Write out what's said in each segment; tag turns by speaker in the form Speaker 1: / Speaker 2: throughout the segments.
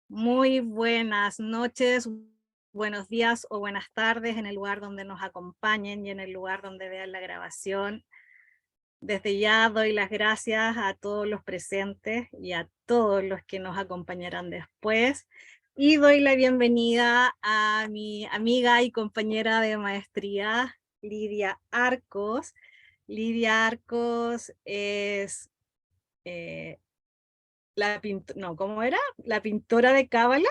Speaker 1: Muy buenas noches, buenos días o buenas tardes en el lugar donde nos acompañen y en el lugar donde vean la grabación. Desde ya doy las gracias a todos los presentes y a todos los que nos acompañarán después. Y doy la bienvenida a mi amiga y compañera de maestría, Lidia Arcos. Lidia Arcos es ¿cómo era? La pintora de Cábala.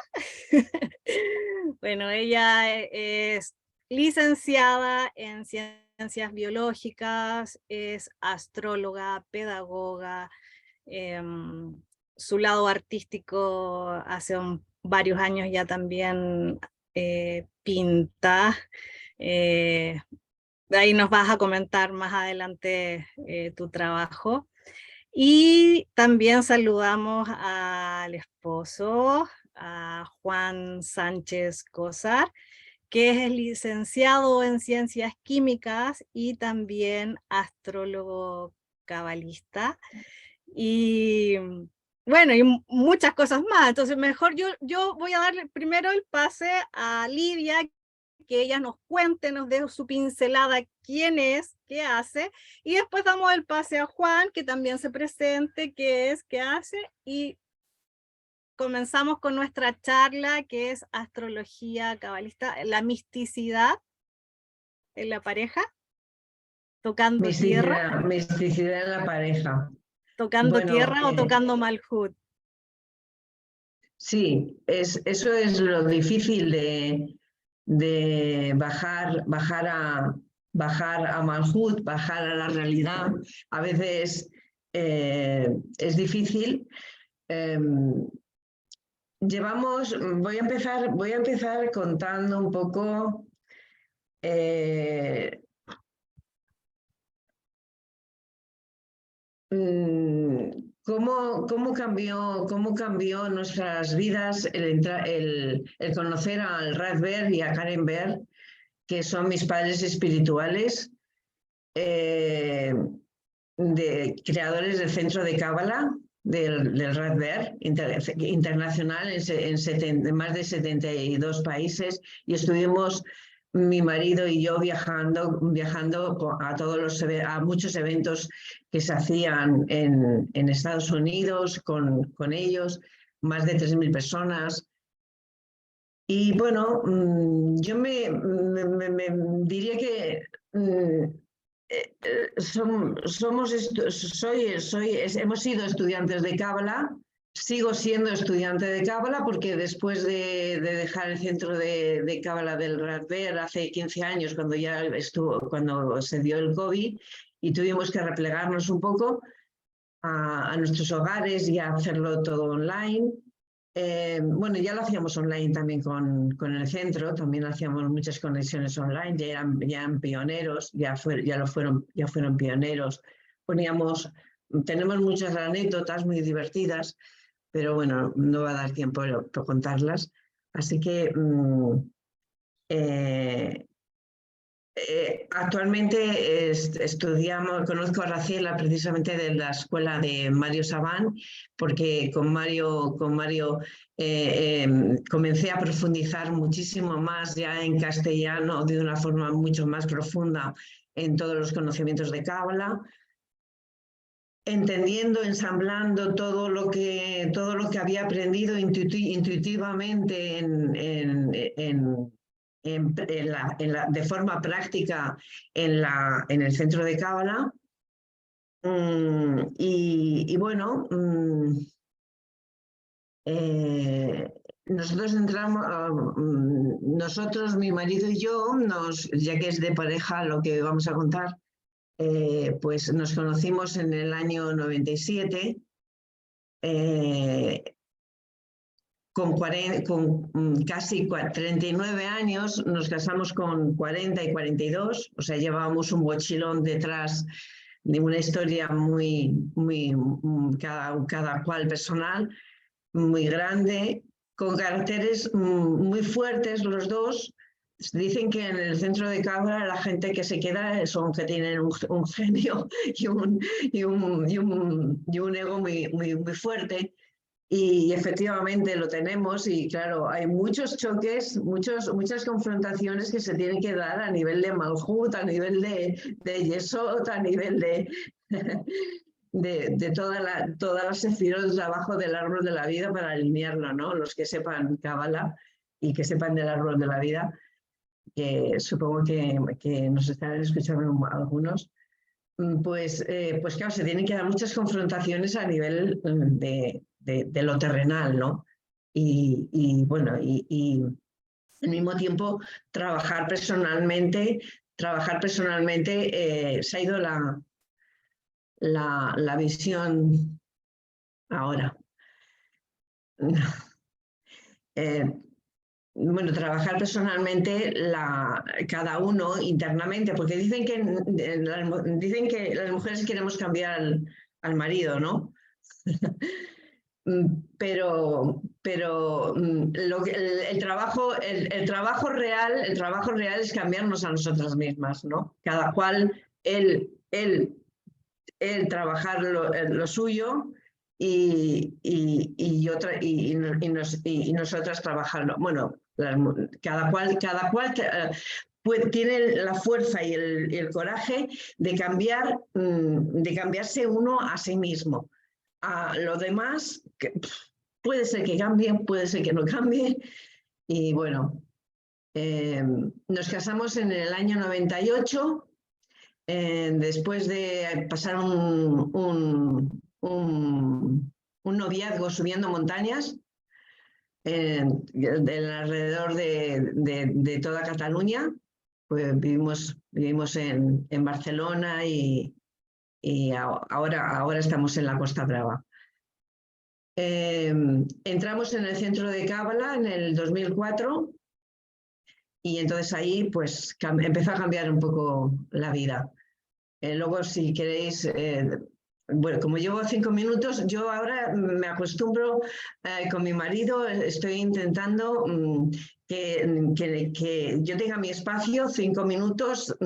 Speaker 1: Bueno, ella es licenciada en ciencias biológicas, es astróloga, pedagoga, em, su lado artístico hace varios años ya también pinta. eh, de ahí nos vas a comentar más adelante tu trabajo. Y también saludamos al esposo, a Juan Sánchez Cosar, que es el licenciado en Ciencias Químicas y también astrólogo cabalista. Y bueno, y muchas cosas más. Entonces, mejor yo voy a darle primero el pase a Lidia, que ella nos cuente, nos dé su pincelada, quién es, qué hace, y después damos el pase a Juan, que también se presente, qué es, qué hace, y comenzamos con nuestra charla, que es astrología cabalista, la misticidad en la pareja, tocando tierra,
Speaker 2: Misticidad en la pareja.
Speaker 1: tocando
Speaker 2: Bueno,
Speaker 1: tierra o tocando Malhut.
Speaker 2: sí, eso es lo difícil de bajar a Malhut, bajar a la realidad. A veces es difícil. Voy a empezar contando un poco cómo cambió nuestras vidas el conocer al Rad Ber y a Karen Ber, que son mis padres espirituales, creadores del Centro de Cábala, del Rad Ber internacional en más de 72 países, y estuvimos mi marido y yo viajando a muchos eventos que se hacían en Estados Unidos con ellos, más de 3.000 personas. Y bueno, yo me diría que hemos sido estudiantes de Cábala. Sigo siendo estudiante de Cábala porque después de dejar el centro de Cábala del Rad Ber hace 15 años, cuando se dio el COVID y tuvimos que replegarnos un poco a nuestros hogares y a hacerlo todo online. Bueno, ya lo hacíamos online también con el centro, también hacíamos muchas conexiones online, ya eran pioneros, ya fueron pioneros. Tenemos muchas anécdotas muy divertidas, pero bueno, no va a dar tiempo por contarlas. Así que actualmente conozco a Raciela precisamente de la escuela de Mario Sabán, porque con Mario comencé a profundizar muchísimo más ya en castellano de una forma mucho más profunda en todos los conocimientos de Cábala, entendiendo, ensamblando todo lo que había aprendido intuitivamente de forma práctica en el centro de Cábala. Y bueno, nosotros, mi marido y yo, ya que es de pareja lo que vamos a contar, pues nos conocimos en el año 97, con casi 39 años, nos casamos con 40 y 42, o sea, llevábamos un mochilón detrás de una historia cada cual personal, muy grande, con caracteres muy fuertes los dos. Dicen que en el centro de Cábala la gente que se queda son que tienen un genio y un ego muy fuerte. Y efectivamente lo tenemos y claro, hay muchos choques, muchas confrontaciones que se tienen que dar a nivel de Malhut, a nivel de Yesod, a nivel de todas las sefirot abajo del árbol de la vida para alinearlo, ¿no? Los que sepan Cábala y que sepan del árbol de la vida, que supongo que nos estarán escuchando algunos. Pues claro, se tienen que dar muchas confrontaciones a nivel de lo terrenal, ¿no? Y bueno, y al mismo tiempo trabajar personalmente se ha ido la visión ahora. Bueno, trabajar personalmente cada uno internamente, porque dicen que las mujeres queremos cambiar al marido, ¿no? Pero el trabajo real es cambiarnos a nosotras mismas, ¿no? Cada cual él trabajar lo suyo y nosotras trabajarlo. Bueno, cada cual tiene la fuerza y el coraje de cambiarse uno a sí mismo. A lo demás, puede ser que cambie, puede ser que no cambie. Y bueno, nos casamos en el año 98, después de pasar un noviazgo subiendo montañas alrededor de toda Cataluña. Pues vivimos en Barcelona y ahora estamos en la Costa Brava. Entramos en el centro de Cábala en el 2004 y entonces ahí pues empezó a cambiar un poco la vida. Luego, si queréis, bueno, como llevo 5 minutos, yo ahora me acostumbro con mi marido, estoy intentando que yo tenga mi espacio 5 minutos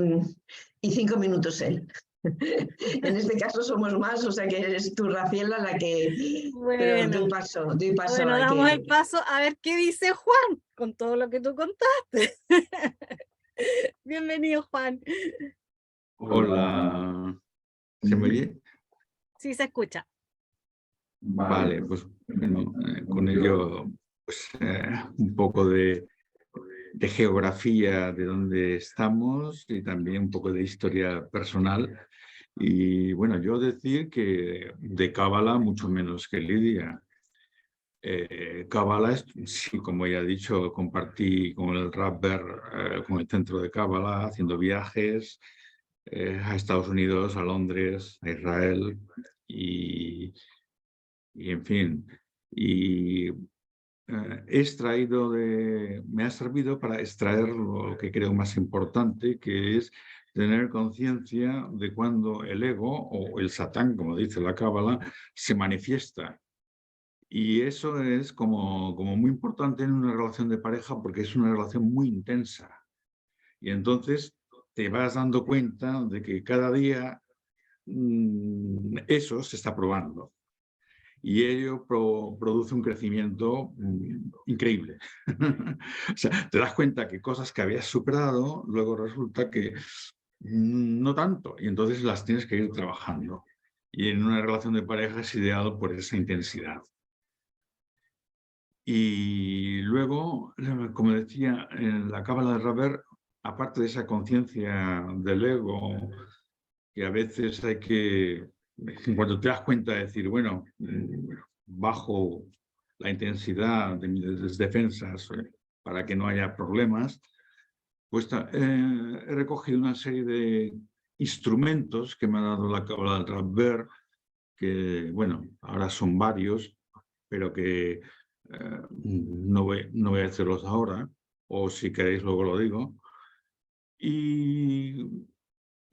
Speaker 2: y 5 minutos él. En este caso somos más, o sea que eres tú, Rafaela, la que...
Speaker 1: Bueno,
Speaker 2: pero doy paso
Speaker 1: bueno,
Speaker 2: a
Speaker 1: damos
Speaker 2: que...
Speaker 1: el paso a ver qué dice Juan con todo lo que tú contaste. Bienvenido, Juan.
Speaker 3: Hola, ¿se me oye?
Speaker 1: Sí, se escucha.
Speaker 3: Vale, pues bueno, con ello pues, un poco de geografía de dónde estamos y también un poco de historia personal. Y bueno, yo decir que de Cábala mucho menos que Lidia. Cábala, sí, como ya he dicho, compartí con el Radver, con el centro de Cábala, haciendo viajes a Estados Unidos, a Londres, a Israel y en fin. Y me ha servido para extraer lo que creo más importante, que es tener conciencia de cuando el ego o el satán, como dice la Cábala, se manifiesta. Y eso es como muy importante en una relación de pareja porque es una relación muy intensa. Y entonces te vas dando cuenta de que cada día eso se está probando. Y ello produce un crecimiento increíble. O sea, te das cuenta que cosas que habías superado, luego resulta que no tanto. Y entonces las tienes que ir trabajando. Y en una relación de pareja es ideal por esa intensidad. Y luego, como decía, en la Cábala de Radver, aparte de esa conciencia del ego, que a veces hay que, cuando te das cuenta de decir, bueno, bajo la intensidad de mis defensas para que no haya problemas, pues he recogido una serie de instrumentos que me ha dado la Cábala de Radver, que, bueno, ahora son varios, pero que no voy a decirlos ahora, o si queréis luego lo digo. Y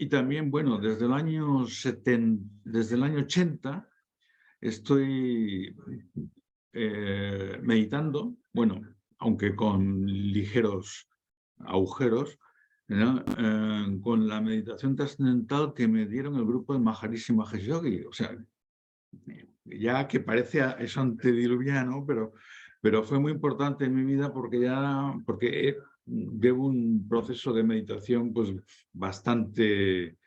Speaker 3: también, bueno, desde el año 80 estoy meditando, bueno, aunque con ligeros agujeros, ¿no? Con la meditación trascendental que me dieron el grupo de Maharishi Mahesh Yogi. O sea, ya que parece eso antediluviano, pero fue muy importante en mi vida porque llevo un proceso de meditación pues bastante,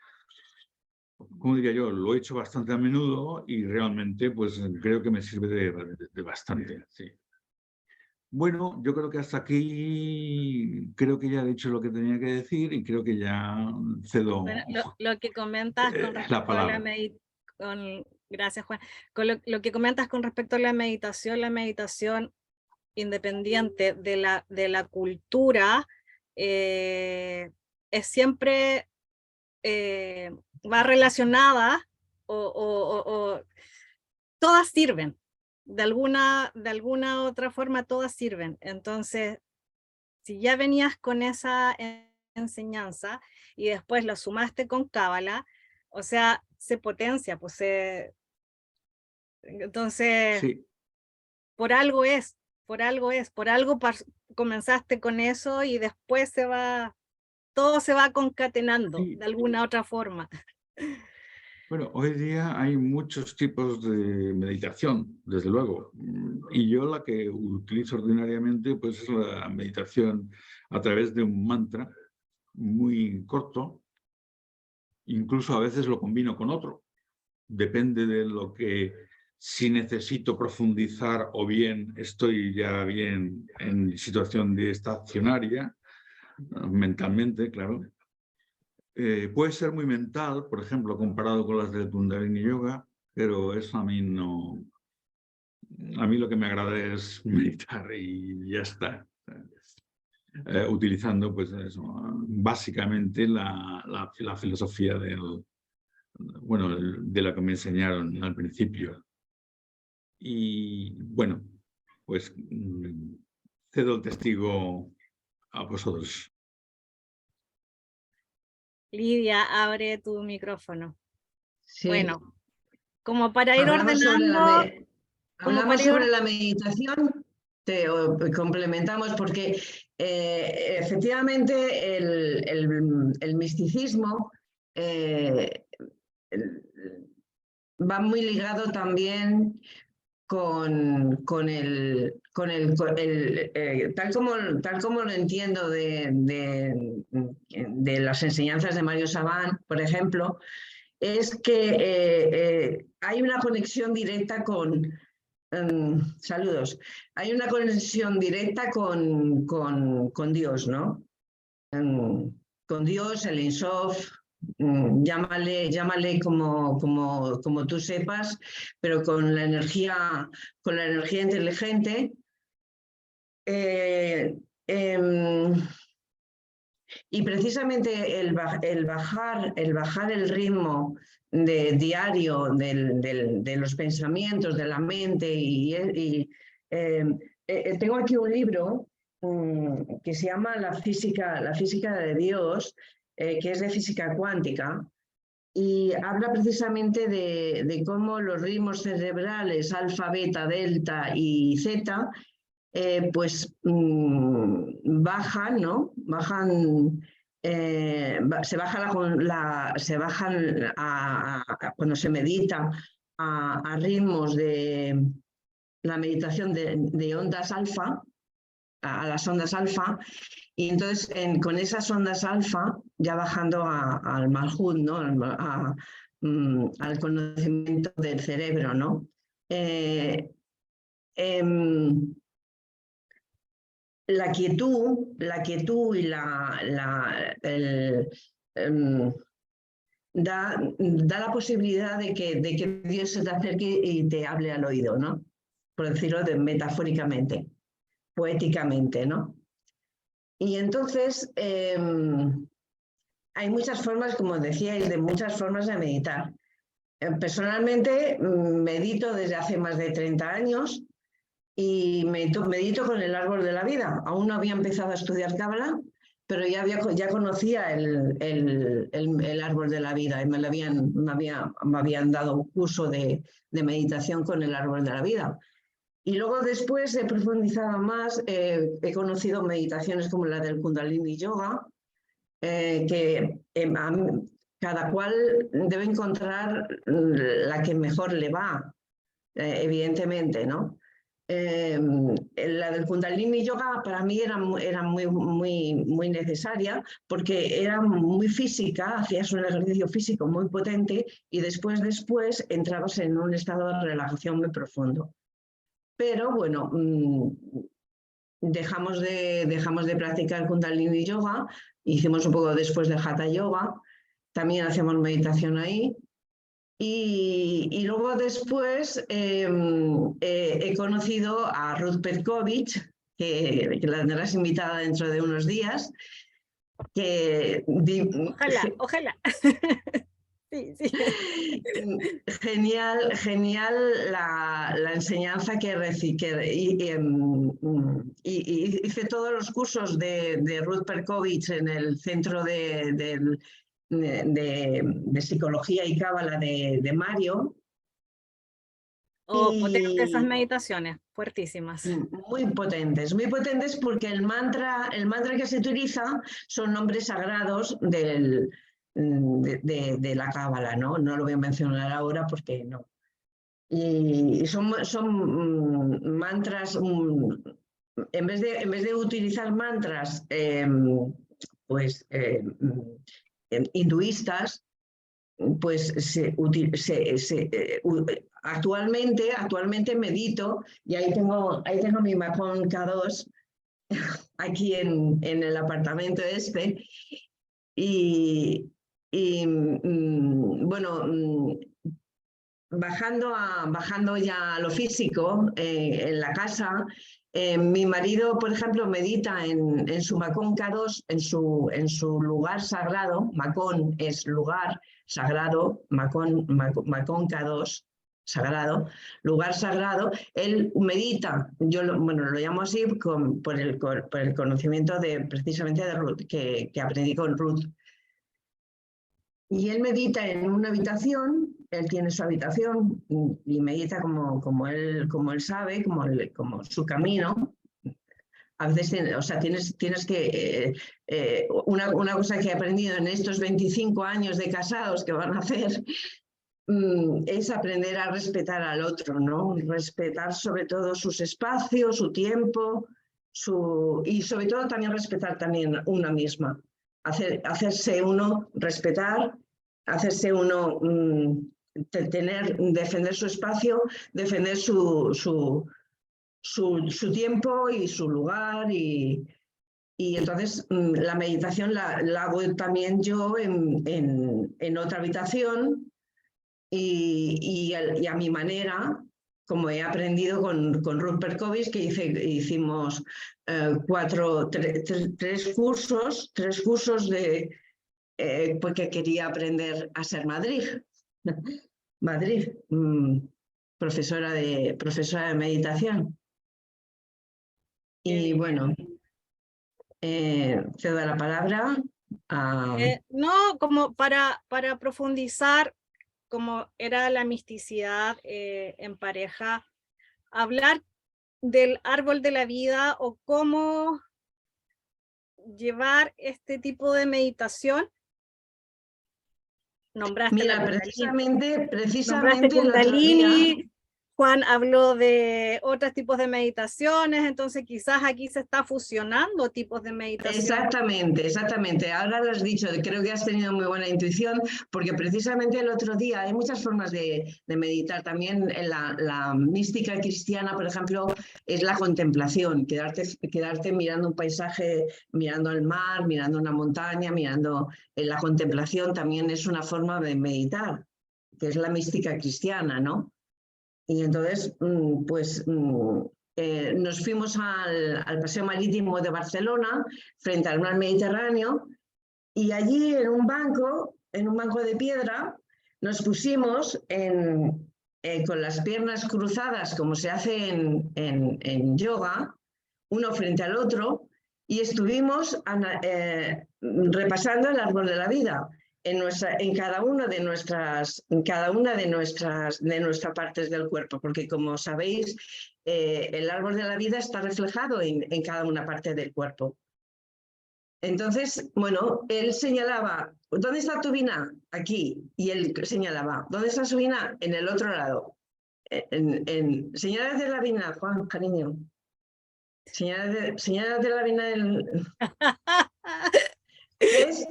Speaker 3: ¿cómo diría yo? Lo he hecho bastante a menudo y realmente pues creo que me sirve de bastante, sí. Bueno, yo creo que hasta aquí creo que ya he dicho lo que tenía que decir y creo que ya cedo
Speaker 1: Bueno, lo que comentas con
Speaker 3: la
Speaker 1: respecto a
Speaker 3: palabra.
Speaker 1: gracias, Juan. Con lo que comentas con respecto a la meditación independiente de la cultura, es siempre va relacionada o todas sirven. De alguna otra forma, todas sirven. Entonces, si ya venías con esa enseñanza y después lo sumaste con Cábala, o sea, se potencia, pues entonces,
Speaker 3: Sí,
Speaker 1: por algo es, por algo comenzaste con eso y después todo se va concatenando
Speaker 3: sí.
Speaker 1: de alguna otra forma.
Speaker 3: Bueno, hoy día hay muchos tipos de meditación, desde luego, y yo la que utilizo ordinariamente pues es la meditación a través de un mantra muy corto, incluso a veces lo combino con otro, depende de lo que, si necesito profundizar o bien estoy ya bien en situación de estacionaria, mentalmente, claro. Puede ser muy mental, por ejemplo, comparado con las del Kundalini Yoga, pero eso a mí no. A mí lo que me agrada es meditar y ya está. Utilizando, pues eso, básicamente la filosofía de la que me enseñaron al principio. Y bueno, pues cedo el testigo a vosotros.
Speaker 1: Lidia, abre tu micrófono.
Speaker 2: Sí.
Speaker 1: Bueno, como para ir
Speaker 2: Hablamos sobre
Speaker 1: ordenando,
Speaker 2: hablamos sobre la meditación, complementamos porque efectivamente el misticismo va muy ligado también tal como lo entiendo de las enseñanzas de Mario Sabán, por ejemplo, es que hay una conexión directa saludos, hay una conexión directa con Dios, ¿no? Con Dios, el Ein Sof, llámale como tú sepas, pero con la energía inteligente. Y precisamente el bajar el ritmo diario de los pensamientos, de la mente, tengo aquí un libro que se llama La física de Dios, que es de física cuántica, y habla precisamente de cómo los ritmos cerebrales alfa, beta, delta y zeta pues bajan, ¿no? Bajan, se bajan cuando se medita a ritmos de la meditación de ondas alfa, a las ondas alfa, y entonces con esas ondas alfa, ya bajando al Malhut, ¿no? Al conocimiento del cerebro, ¿no? La quietud y da la posibilidad de que Dios se te acerque y te hable al oído, ¿no? Por decirlo metafóricamente, poéticamente, ¿no? Y entonces hay muchas formas, como decíais, de muchas formas de meditar. Personalmente medito desde hace más de 30 años y medito con el árbol de la vida. Aún no había empezado a estudiar Cábala, pero ya conocía el árbol de la vida y me habían dado un curso de meditación con el árbol de la vida. Y luego después he profundizado más, he conocido meditaciones como la del Kundalini Yoga, que cada cual debe encontrar la que mejor le va. evidentemente, ¿no? La del Kundalini Yoga para mí era muy necesaria porque era muy física, hacías un ejercicio físico muy potente y después entrabas en un estado de relajación muy profundo. Pero bueno, dejamos de practicar Kundalini Yoga, hicimos un poco después de Hatha Yoga, también hacemos meditación ahí. Y luego después he conocido a Ruth Petkovich, que la tendrás invitada dentro de unos días.
Speaker 1: Ojalá, ojalá. Sí, sí.
Speaker 2: Genial la enseñanza que hice todos los cursos de Ruth Petkovich en el Centro de Psicología y Cábala de Mario.
Speaker 1: Potentes esas meditaciones, fuertísimas.
Speaker 2: Muy potentes porque el mantra que se utiliza son nombres sagrados de la Cábala, ¿no? No lo voy a mencionar ahora porque no. Y son mantras, en vez de utilizar mantras hinduistas, pues actualmente medito y ahí tengo mi Makon K2 aquí en el apartamento bueno, bajando ya a lo físico en la casa, mi marido, por ejemplo, medita en su Makon K2, en su lugar sagrado. Makon es lugar sagrado, Makon K2, sagrado, lugar sagrado. Él medita, yo lo llamo así por el conocimiento precisamente de Ruth, que aprendí con Ruth. Y él medita en una habitación, él tiene su habitación y medita como él sabe, como su camino. A veces, o sea, tienes que... una cosa que he aprendido en estos 25 años de casados que van a hacer es aprender a respetar al otro, ¿no? Respetar sobre todo sus espacios, su tiempo, y sobre todo también respetar también una misma. Hacerse uno respetar, hacerse uno defender su espacio, defender su tiempo y su lugar. Y entonces la meditación la hago también yo en otra habitación y a mi manera, como he aprendido con Ruth Petkovich, que hicimos tres cursos porque quería aprender a ser Madrid, profesora de meditación. Y bueno, cedo la palabra a...
Speaker 1: No, como para profundizar, como era la misticidad en pareja, hablar del árbol de la vida o cómo llevar este tipo de meditación. Nombraste
Speaker 2: Mira,
Speaker 1: precisamente
Speaker 2: Kundalini.
Speaker 1: Juan habló de otros tipos de meditaciones, entonces quizás aquí se está fusionando tipos de meditación.
Speaker 2: Exactamente. Ahora lo has dicho, creo que has tenido muy buena intuición, porque precisamente el otro día hay muchas formas de meditar. También en la mística cristiana, por ejemplo, es la contemplación, quedarte mirando un paisaje, mirando el mar, mirando una montaña, mirando la contemplación también es una forma de meditar, que es la mística cristiana, ¿no? Y entonces, pues nos fuimos al Paseo Marítimo de Barcelona, frente al mar Mediterráneo, y allí en un banco de piedra, nos pusimos con las piernas cruzadas, como se hace en yoga, uno frente al otro, y estuvimos repasando el árbol de la vida. En cada una de nuestras partes del cuerpo, porque como sabéis, el árbol de la vida está reflejado en cada una parte del cuerpo. Entonces, bueno, él señalaba, ¿dónde está tu vina? Aquí. Y él señalaba, ¿dónde está su vina? En el otro lado. Señora de la Vina, Juan, cariño. Señora de la Vina, ¿ves?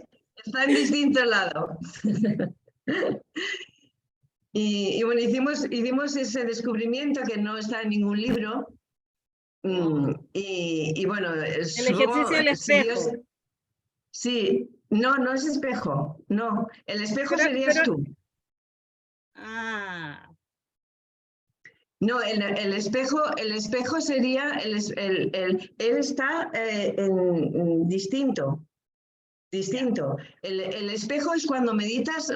Speaker 2: Está en distinto lado. Y bueno, hicimos ese descubrimiento que no está en ningún libro. Y bueno,
Speaker 1: El ejercicio del espejo.
Speaker 2: Sí, no es espejo, no. El espejo serías tú.
Speaker 1: Ah.
Speaker 2: No, el espejo sería, él está distinto. El espejo es cuando meditas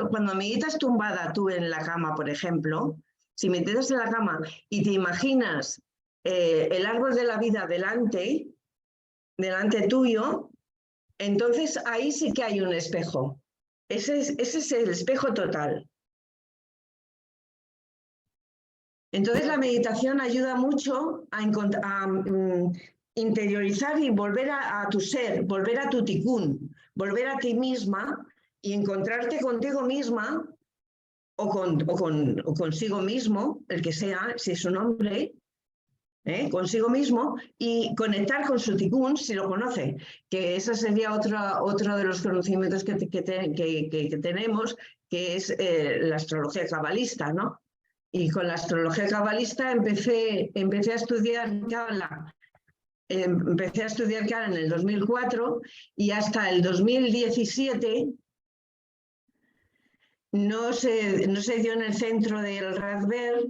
Speaker 2: tumbada tú en la cama, por ejemplo. Si meditas en la cama y te imaginas el árbol de la vida delante tuyo, entonces ahí sí que hay un espejo. Ese es el espejo total. Entonces la meditación ayuda mucho a interiorizar y volver a tu ser, volver a tu tikkun, volver a ti misma y encontrarte contigo misma o consigo mismo, el que sea, si es un hombre, consigo mismo, y conectar con su tikkun si lo conoce, que ese sería otro de los conocimientos que tenemos, que es la astrología cabalista, ¿no? Y con la astrología cabalista empecé a estudiar Kabbalah. Empecé a estudiar Kabbalah en el 2004 y hasta el 2017 no se dio en el centro del Radver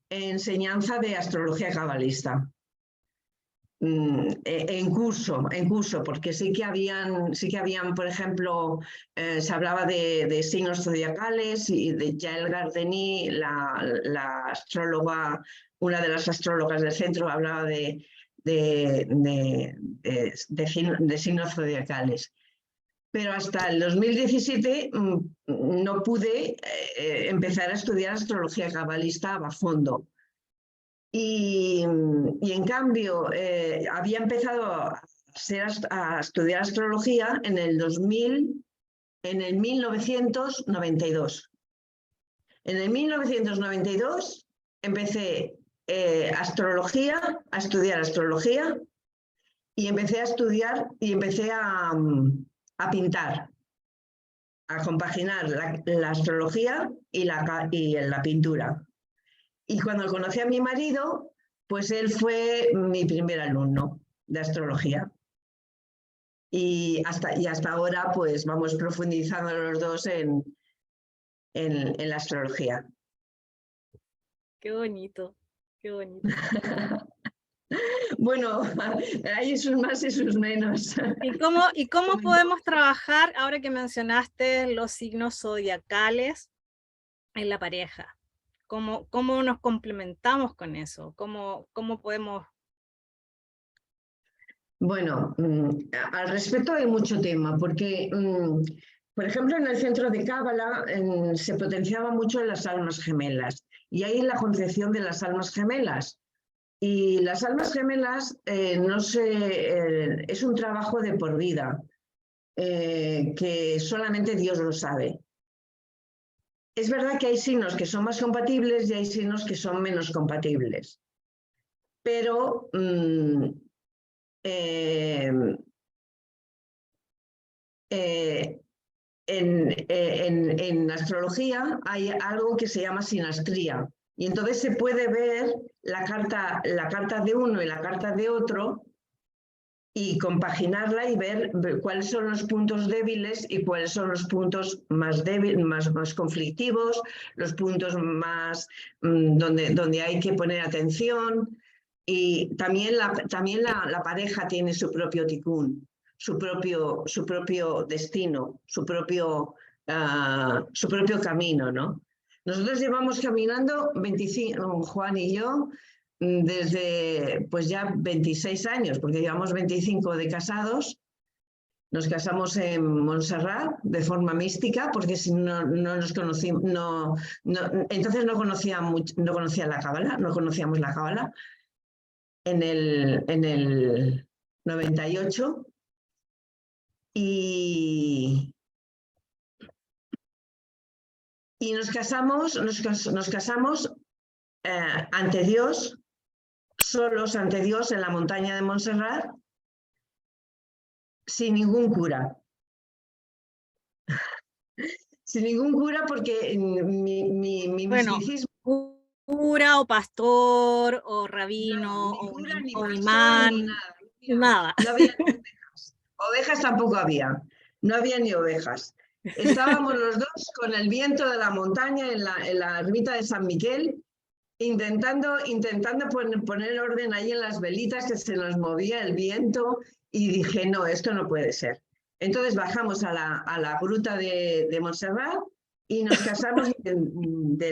Speaker 2: enseñanza de astrología cabalista. En curso, porque sí que habían, por ejemplo, se hablaba de signos zodiacales y de Yael Gardení, la astróloga, una de las astrólogas del centro, hablaba de signos zodiacales. Pero hasta el 2017 no pude empezar a estudiar astrología cabalista a fondo. Y en cambio, había empezado a estudiar astrología en el 1992. En el 1992 empecé a estudiar astrología y empecé a pintar, a compaginar la astrología y la pintura. Y cuando conocí a mi marido, pues él fue mi primer alumno de astrología. Y hasta ahora, pues vamos profundizando los dos en la astrología.
Speaker 1: Qué bonito, qué bonito.
Speaker 2: Bueno, hay sus más y sus menos.
Speaker 1: ¿Y cómo podemos trabajar, ahora que mencionaste los signos zodiacales, en la pareja? ¿Cómo nos complementamos con eso? ¿Cómo podemos?
Speaker 2: Bueno, al respecto hay mucho tema, porque, por ejemplo, en el centro de Kabbalah se potenciaba mucho las almas gemelas, y hay la concepción de las almas gemelas. Y las almas gemelas es un trabajo de por vida, que solamente Dios lo sabe. Es verdad que hay signos que son más compatibles y hay signos que son menos compatibles. Pero en astrología hay algo que se llama sinastría. Y entonces se puede ver la carta de uno y la carta de otro y compaginarla y ver cuáles son los puntos débiles y cuáles son los puntos más débiles, más conflictivos, los puntos más donde hay que poner atención. Y también la pareja tiene su propio tikkun, su propio destino, su propio camino, ¿no? Nosotros llevamos caminando 25, Juan y yo, desde pues ya 26 años, porque llevamos 25 de casados. Nos casamos en Montserrat de forma mística, porque si no nos conocimos, entonces no conocía la Cábala, no conocíamos la Cábala. En el 98 y nos casamos ante Dios, solos ante Dios en la montaña de Montserrat, sin ningún cura. Sin ningún cura, porque mi
Speaker 1: Bueno,
Speaker 2: misticismo...
Speaker 1: cura o pastor o rabino
Speaker 2: No, ni cura, ni
Speaker 1: o
Speaker 2: pastor,
Speaker 1: imán,
Speaker 2: ni nada.
Speaker 1: nada.
Speaker 2: No había ni ovejas. Ovejas tampoco había. No había ni ovejas. Estábamos los dos con el viento de la montaña en la ermita de San Miguel, intentando poner orden ahí en las velitas, que se nos movía el viento, y dije, no, esto no puede ser. Entonces bajamos a la gruta de Montserrat y nos casamos,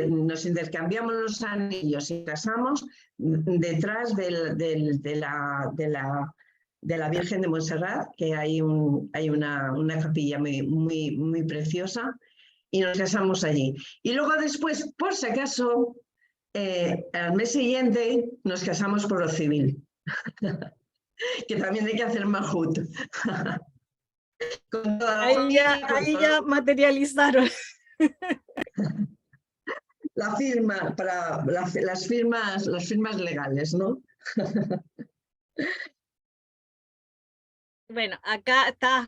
Speaker 2: nos intercambiamos los anillos y casamos detrás de la Virgen de Montserrat, que hay una capilla muy preciosa, y nos casamos allí. Y luego después, por si acaso, al mes siguiente nos casamos por lo civil, que también hay que hacer mahut. Con toda la familia,
Speaker 1: Ahí ya materializaron.
Speaker 2: la firma, para las firmas legales, ¿no?
Speaker 1: Bueno, acá estás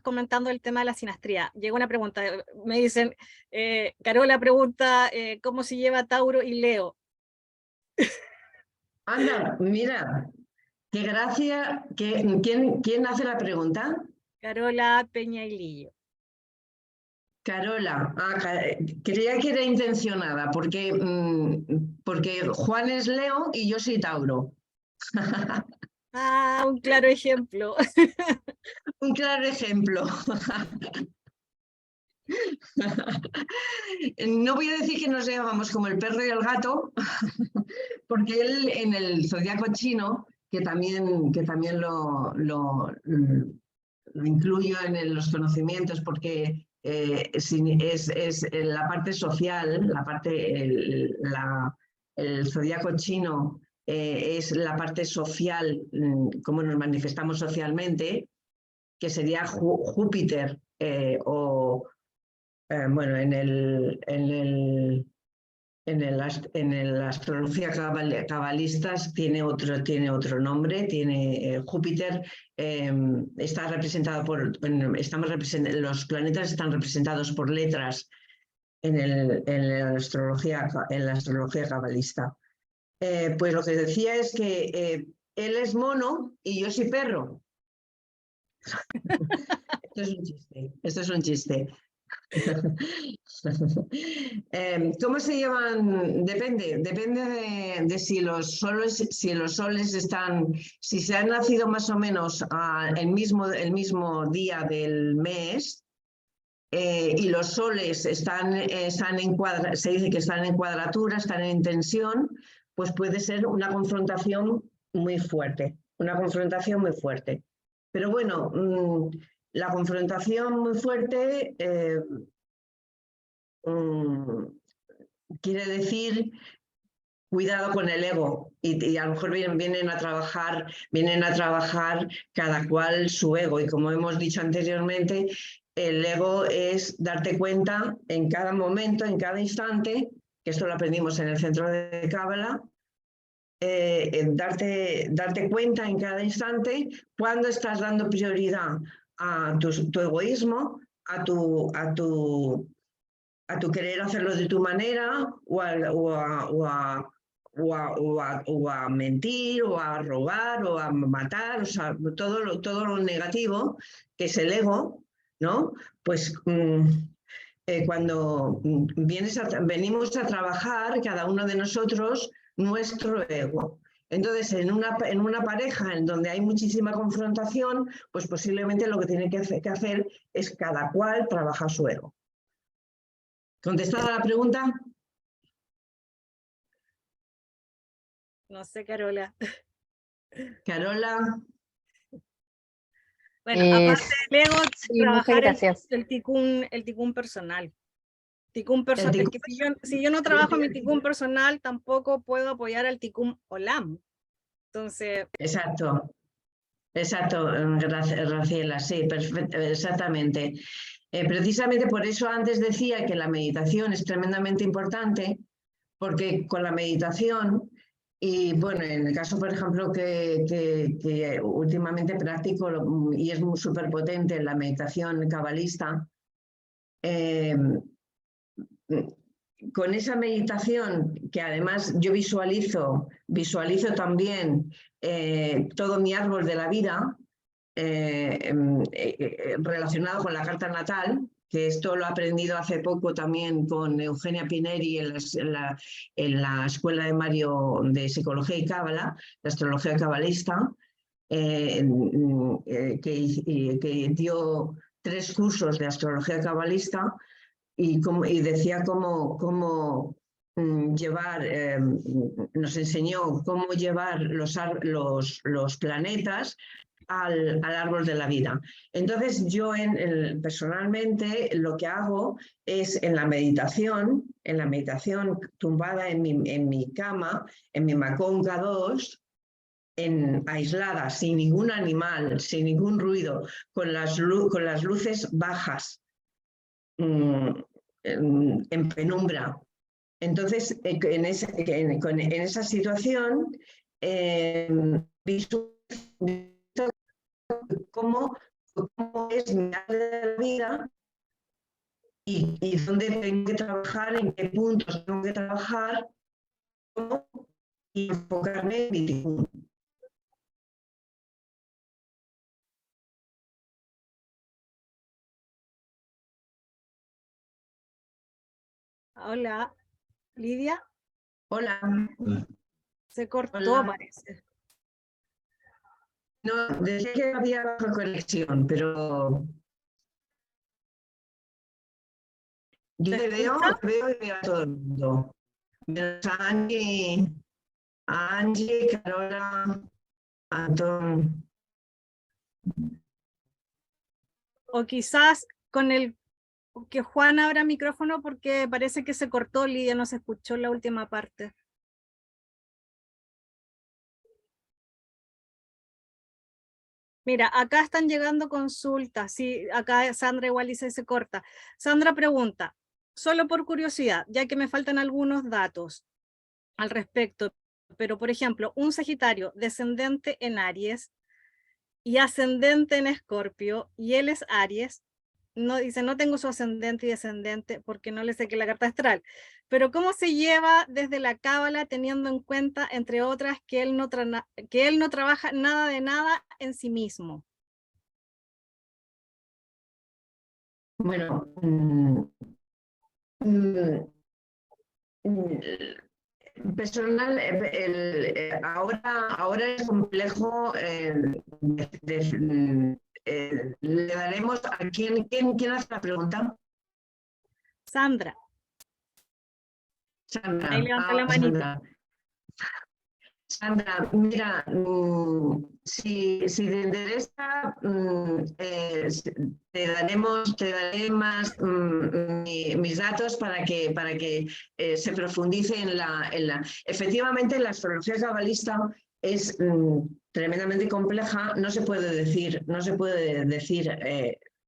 Speaker 1: comentando el tema de la sinastría. Llegó una pregunta, me dicen, Carola pregunta, ¿cómo se lleva Tauro y Leo?
Speaker 2: Anda, mira, qué gracia. ¿Quién hace la pregunta?
Speaker 1: Carola Peña y Lillo.
Speaker 2: Carola, creía que era intencionada, porque Juan es Leo y yo soy Tauro.
Speaker 1: Ah, un claro ejemplo.
Speaker 2: Un claro ejemplo. No voy a decir que nos llevamos como el perro y el gato, porque él en el zodiaco chino, que también lo incluyo en los conocimientos, porque es la parte social, el zodiaco chino es la parte social, cómo nos manifestamos socialmente, que sería Júpiter, bueno, en la astrología cabalista tiene otro nombre, Júpiter está representado los planetas están representados por letras en la astrología cabalista. Pues lo que decía es que él es mono y yo soy perro. Esto es un chiste. ¿Cómo se llevan? Depende de si los soles están, si se han nacido más o menos el mismo día del mes, y los soles están se dice que están en cuadratura, están en tensión, pues puede ser una confrontación muy fuerte, Pero bueno, la confrontación muy fuerte quiere decir cuidado con el ego, y a lo mejor vienen a trabajar cada cual su ego, y como hemos dicho anteriormente, el ego es darte cuenta en cada momento, en cada instante, que esto lo aprendimos en el centro de Cábala, darte cuenta en cada instante cuando estás dando prioridad a tu egoísmo, a tu querer hacerlo de tu manera, o a mentir, o a robar, o a matar, o sea, todo lo negativo, que es el ego, ¿no? Pues cuando venimos a trabajar, cada uno de nosotros, nuestro ego. Entonces, en una pareja en donde hay muchísima confrontación, pues posiblemente lo que tiene que hacer es cada cual trabajar su ego. ¿Contestada la pregunta?
Speaker 1: No sé, Carola.
Speaker 2: Carola.
Speaker 1: Bueno, aparte del ego,
Speaker 4: Sí,
Speaker 1: trabajar
Speaker 4: muchas gracias.
Speaker 1: el ticún personal. Si yo no trabajo mi ticún personal, tampoco puedo apoyar al ticún Olam. Entonces.
Speaker 2: Exacto, Graciela, sí, exactamente. Precisamente por eso antes decía que la meditación es tremendamente importante, porque con la meditación, y bueno, en el caso, por ejemplo, que últimamente practico y es súper potente en la meditación cabalista, con esa meditación, que además yo visualizo también todo mi árbol de la vida relacionado con la carta natal, que esto lo he aprendido hace poco también con Eugenia Pineri en la Escuela de Mario de Psicología y Cábala, la astrología cabalista, que dio 3 cursos de astrología cabalista, y decía cómo llevar, nos enseñó cómo llevar los planetas al árbol de la vida. Entonces yo personalmente lo que hago es en la meditación tumbada en mi cama, en mi Macón K2, aislada, sin ningún animal, sin ningún ruido, con las luces bajas, en penumbra. Entonces, en esa situación, visualizo cómo es mi área de la vida y dónde tengo que trabajar, en qué puntos tengo que trabajar, y enfocarme en mi punto.
Speaker 1: Hola, Lidia.
Speaker 2: Hola.
Speaker 1: Se cortó,
Speaker 2: Hola.
Speaker 1: parece.
Speaker 2: No, decía que había baja conexión, pero yo te veo y veo a todo el mundo. Menos a Angie, Carola, Antón.
Speaker 1: O quizás con el que Juan abra micrófono, porque parece que se cortó, Lidia, no se escuchó la última parte. Mira, acá están llegando consultas. Sí, acá Sandra igual dice se corta. Sandra pregunta, solo por curiosidad, ya que me faltan algunos datos al respecto, pero por ejemplo, un Sagitario descendente en Aries y ascendente en Escorpio, y él es Aries, no dice, no tengo su ascendente y descendente porque no le sé que la carta astral, pero ¿cómo se lleva desde la cábala teniendo en cuenta, entre otras, que él no trabaja nada de nada en sí mismo?
Speaker 2: Bueno, personal, ahora es complejo. Le daremos a quién hace la pregunta.
Speaker 1: Sandra.
Speaker 2: Sandra.
Speaker 1: Ahí levanta la manita.
Speaker 2: Sandra, mira, si te interesa, te daré más mis datos para que se profundice en la... Efectivamente, la astrología cabalista es tremendamente compleja, no se puede decir,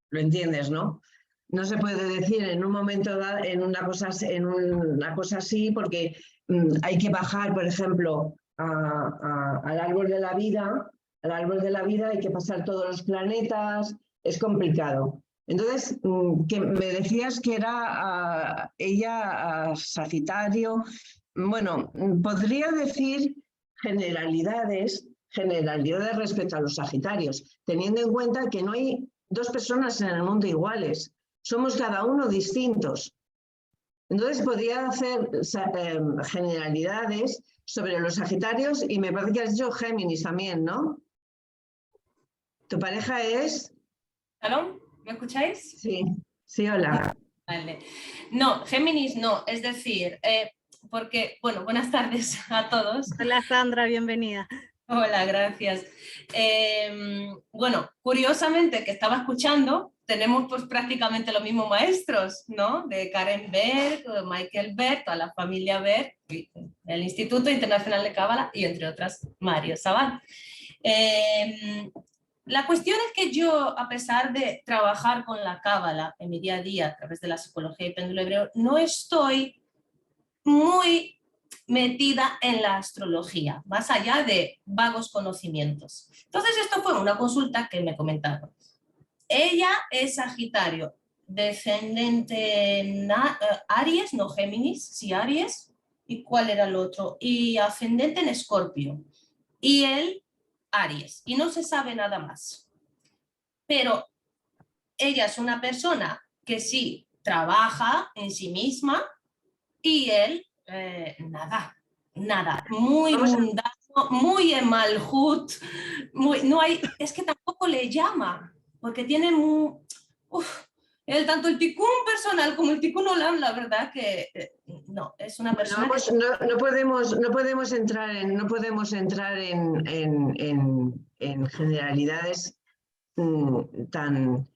Speaker 2: lo entiendes, ¿no? No se puede decir en un momento dado, en una cosa así, porque hay que bajar, por ejemplo, al árbol de la vida, hay que pasar todos los planetas, es complicado. Entonces, que me decías que era ella Sagitario. Bueno, podría decir generalidades respecto a los Sagitarios, teniendo en cuenta que no hay 2 personas en el mundo iguales, somos cada uno distintos. Entonces podría hacer generalidades sobre los Sagitarios, y me parece que has dicho Géminis también, ¿no? ¿Tu pareja es?
Speaker 4: ¿Aló? ¿Me escucháis?
Speaker 2: Sí, hola.
Speaker 4: Vale. No, Géminis no, es decir, porque, bueno, buenas tardes a todos.
Speaker 1: Hola Sandra, bienvenida.
Speaker 4: Hola, gracias. Bueno, curiosamente que estaba escuchando, tenemos pues prácticamente los mismos maestros, ¿no? De Karen Berg, Michael Berg, toda la familia Berg, el Instituto Internacional de Cábala y entre otras Mario Sabal. La cuestión es que yo, a pesar de trabajar con la cábala en mi día a día a través de la psicología y péndulo hebreo, no estoy muy metida en la astrología, más allá de vagos conocimientos. Entonces esto fue una consulta que me comentaron. Ella es Sagitario, descendente Aries, no Géminis, sí Aries. ¿Y cuál era el otro? Y ascendente en Escorpio. Y él, Aries. Y no se sabe nada más. Pero ella es una persona que sí trabaja en sí misma y él, nada. Muy mundano, muy en Malhut. No hay, es que tampoco le llama, porque tiene tanto el tikkun personal como el tikkun olam, la verdad que no, es una persona
Speaker 2: no podemos entrar en generalidades tan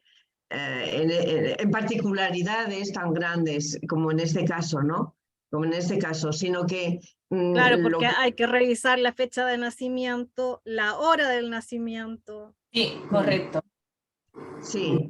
Speaker 2: en particularidades tan grandes como en este caso, ¿no? Como en este caso, sino que
Speaker 1: claro, porque hay que revisar la fecha de nacimiento, la hora del nacimiento.
Speaker 4: Sí, correcto.
Speaker 2: Sí.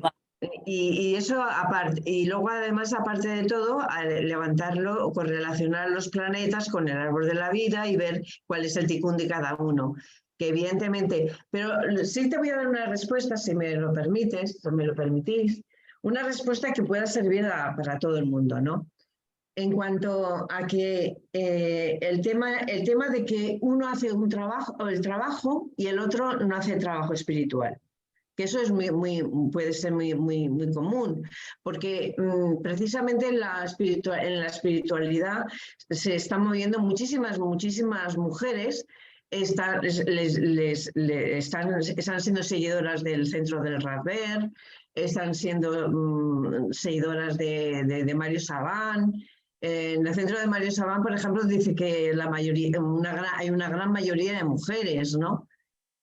Speaker 2: Y eso aparte, y luego además aparte de todo, levantarlo o correlacionar los planetas con el árbol de la vida y ver cuál es el tikkun de cada uno, que evidentemente, pero sí te voy a dar una respuesta, si me lo permites, si me lo permitís, una respuesta que pueda servir para todo el mundo, ¿no? En cuanto a que el tema de que uno hace un trabajo, el trabajo y el otro no hace trabajo espiritual. Que eso es puede ser muy común, porque precisamente en la espiritualidad se están moviendo muchísimas mujeres, están siendo seguidoras del centro del Radver, están siendo seguidoras de Mario Sabán. En el centro de Mario Sabán, por ejemplo, dice que hay una gran mayoría de mujeres, ¿no?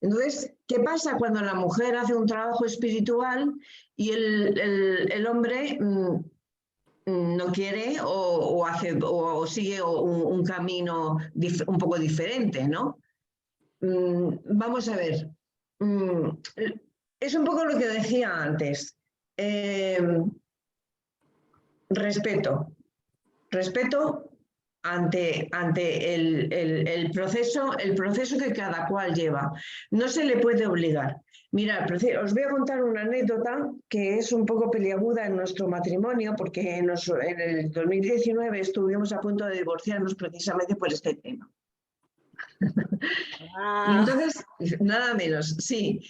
Speaker 2: Entonces, ¿qué pasa cuando la mujer hace un trabajo espiritual y el hombre no quiere o sigue un camino un poco diferente, ¿no? Vamos a ver. Es un poco lo que decía antes. Respeto ante el proceso que cada cual lleva. No se le puede obligar. Mirad, os voy a contar una anécdota que es un poco peliaguda en nuestro matrimonio, porque en el 2019 estuvimos a punto de divorciarnos precisamente por este tema. Y entonces, nada menos, sí.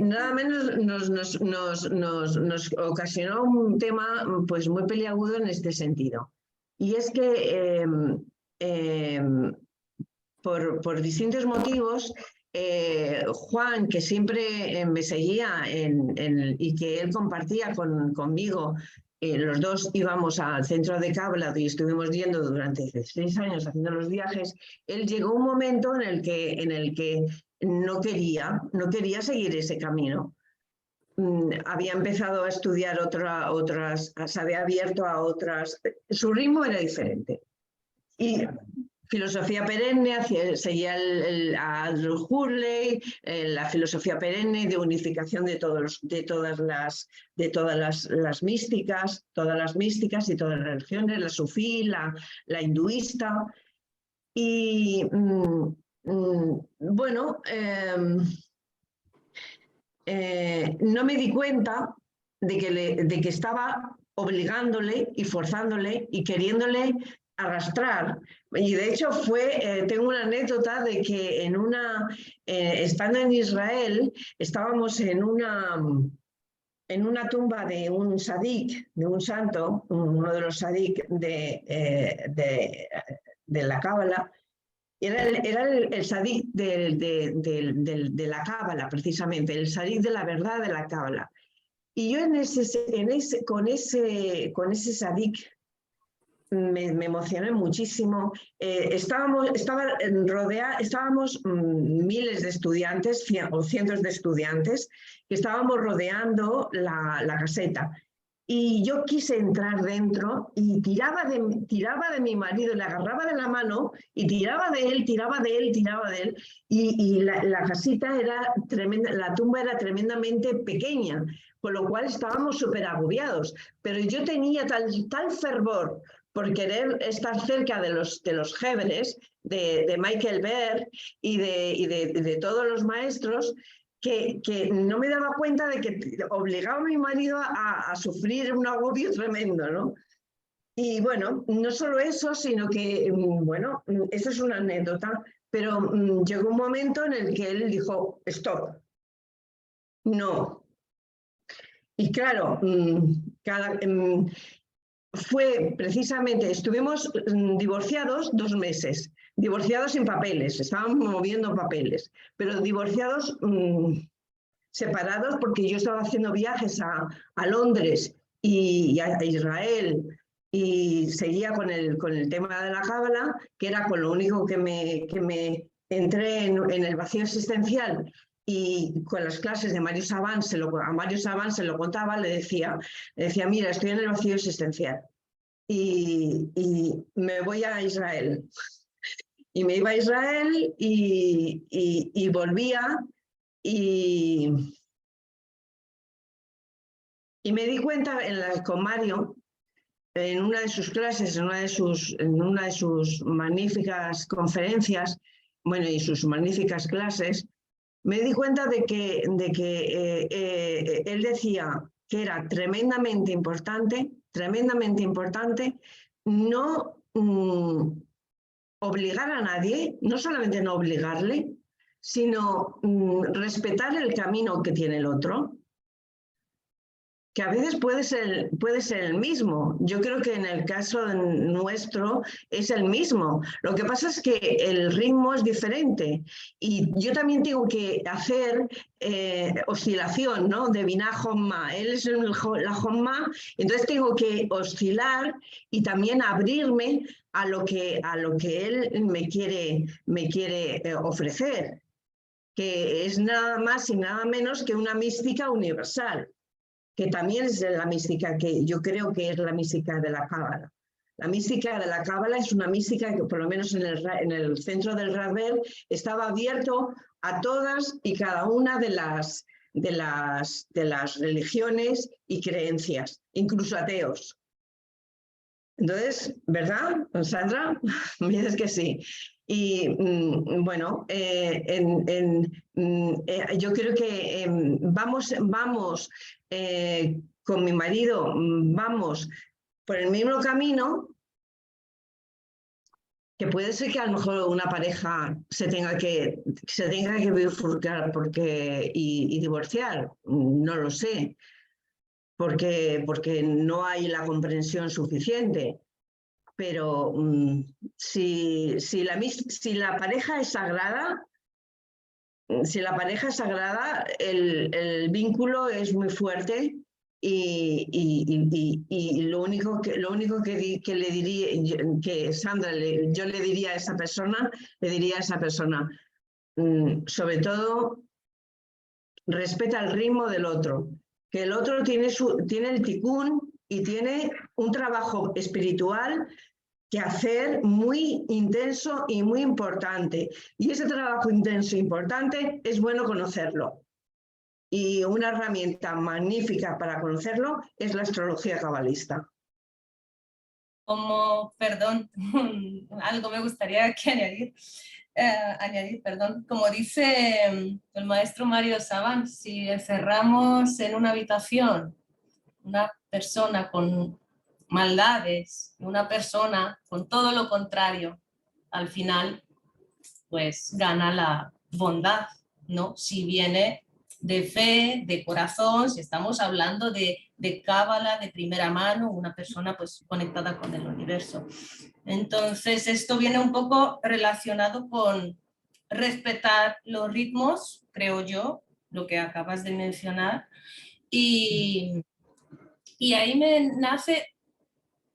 Speaker 2: Nada menos nos ocasionó un tema pues muy peliagudo en este sentido. Y es que por distintos motivos, Juan, que siempre me seguía y que él compartía conmigo, los dos íbamos al centro de Kabbalah y estuvimos yendo durante 6 años haciendo los viajes. Él llegó un momento en el que no quería seguir ese camino. Había empezado a estudiar se había abierto a otras, su ritmo era diferente. Y filosofía perenne, seguía a Andrew Hurley, la filosofía perenne de unificación de todas las místicas y todas las religiones, la sufí, la hinduista. Y bueno, no me di cuenta de que estaba obligándole y forzándole y queriéndole arrastrar. Y de hecho tengo una anécdota de que estando en Israel, estábamos en una tumba de un sadik, de un santo, uno de los sadik de la Cábala. Era el sadik de la Cábala, precisamente, el sadik de la verdad de la Cábala. Y yo con ese sadik me emocioné muchísimo. Estábamos miles de estudiantes, o cientos de estudiantes, que estábamos rodeando la caseta. Y yo quise entrar dentro y tiraba de mi marido, le agarraba de la mano y tiraba de él. Y la casita era tremenda, la tumba era tremendamente pequeña, con lo cual estábamos súper agobiados. Pero yo tenía tal fervor por querer estar cerca de los jefes, de Michael Berg y de todos los maestros, que no me daba cuenta de que obligaba a mi marido a sufrir un agobio tremendo, ¿no? Y bueno, no solo eso, sino que, bueno, esa es una anécdota, pero llegó un momento en el que él dijo, stop, no. Y claro, fue precisamente, estuvimos divorciados 2 meses, divorciados sin papeles, estábamos moviendo papeles, pero divorciados separados porque yo estaba haciendo viajes a Londres y a Israel y seguía con el tema de la cábala, que era con lo único que me entré en el vacío existencial. Y con las clases de Mario Saban, a Mario Saban se lo contaba, le decía, mira, estoy en el vacío existencial y me voy a Israel. Y me iba a Israel y volvía y me di cuenta con Mario, en una de sus clases, en una de sus magníficas conferencias, bueno, y sus magníficas clases, me di cuenta de que él decía que era tremendamente importante no obligar a nadie, no solamente no obligarle, sino respetar el camino que tiene el otro, que a veces puede ser el mismo. Yo creo que en el caso nuestro es el mismo. Lo que pasa es que el ritmo es diferente y yo también tengo que hacer oscilación, ¿no? De Binah Homma. Él es la Homma, entonces tengo que oscilar y también abrirme a lo que él me quiere ofrecer, que es nada más y nada menos que una mística universal, que también es la mística que yo creo que es la mística de la Cábala. La mística de la Cábala es una mística que por lo menos en el centro del Rad Ber estaba abierto a todas y cada una de las religiones y creencias, incluso ateos. Entonces, ¿verdad, Sandra? Me dices que sí. Y bueno, yo creo que vamos con mi marido, vamos por el mismo camino, que puede ser que a lo mejor una pareja se tenga que bifurcar y divorciar, no lo sé, porque no hay la comprensión suficiente. Pero si la pareja es sagrada, el vínculo es muy fuerte y lo único que le diría, que Sandra, yo le diría a esa persona, sobre todo, respeta el ritmo del otro, que el otro tiene el tikún y tiene un trabajo espiritual que hacer muy intenso y muy importante. Y ese trabajo intenso e importante es bueno conocerlo. Y una herramienta magnífica para conocerlo es la astrología cabalista.
Speaker 4: Perdón, algo me gustaría que añadir, perdón. Como dice el maestro Mario Saban, si encerramos en una habitación una persona con maldades, una persona con todo lo contrario, al final pues gana la bondad, ¿no? Si viene de fe, de corazón, si estamos hablando de cábala de primera mano, una persona pues conectada con el universo. Entonces esto viene un poco relacionado con respetar los ritmos, creo yo, lo que acabas de mencionar, y ahí me nace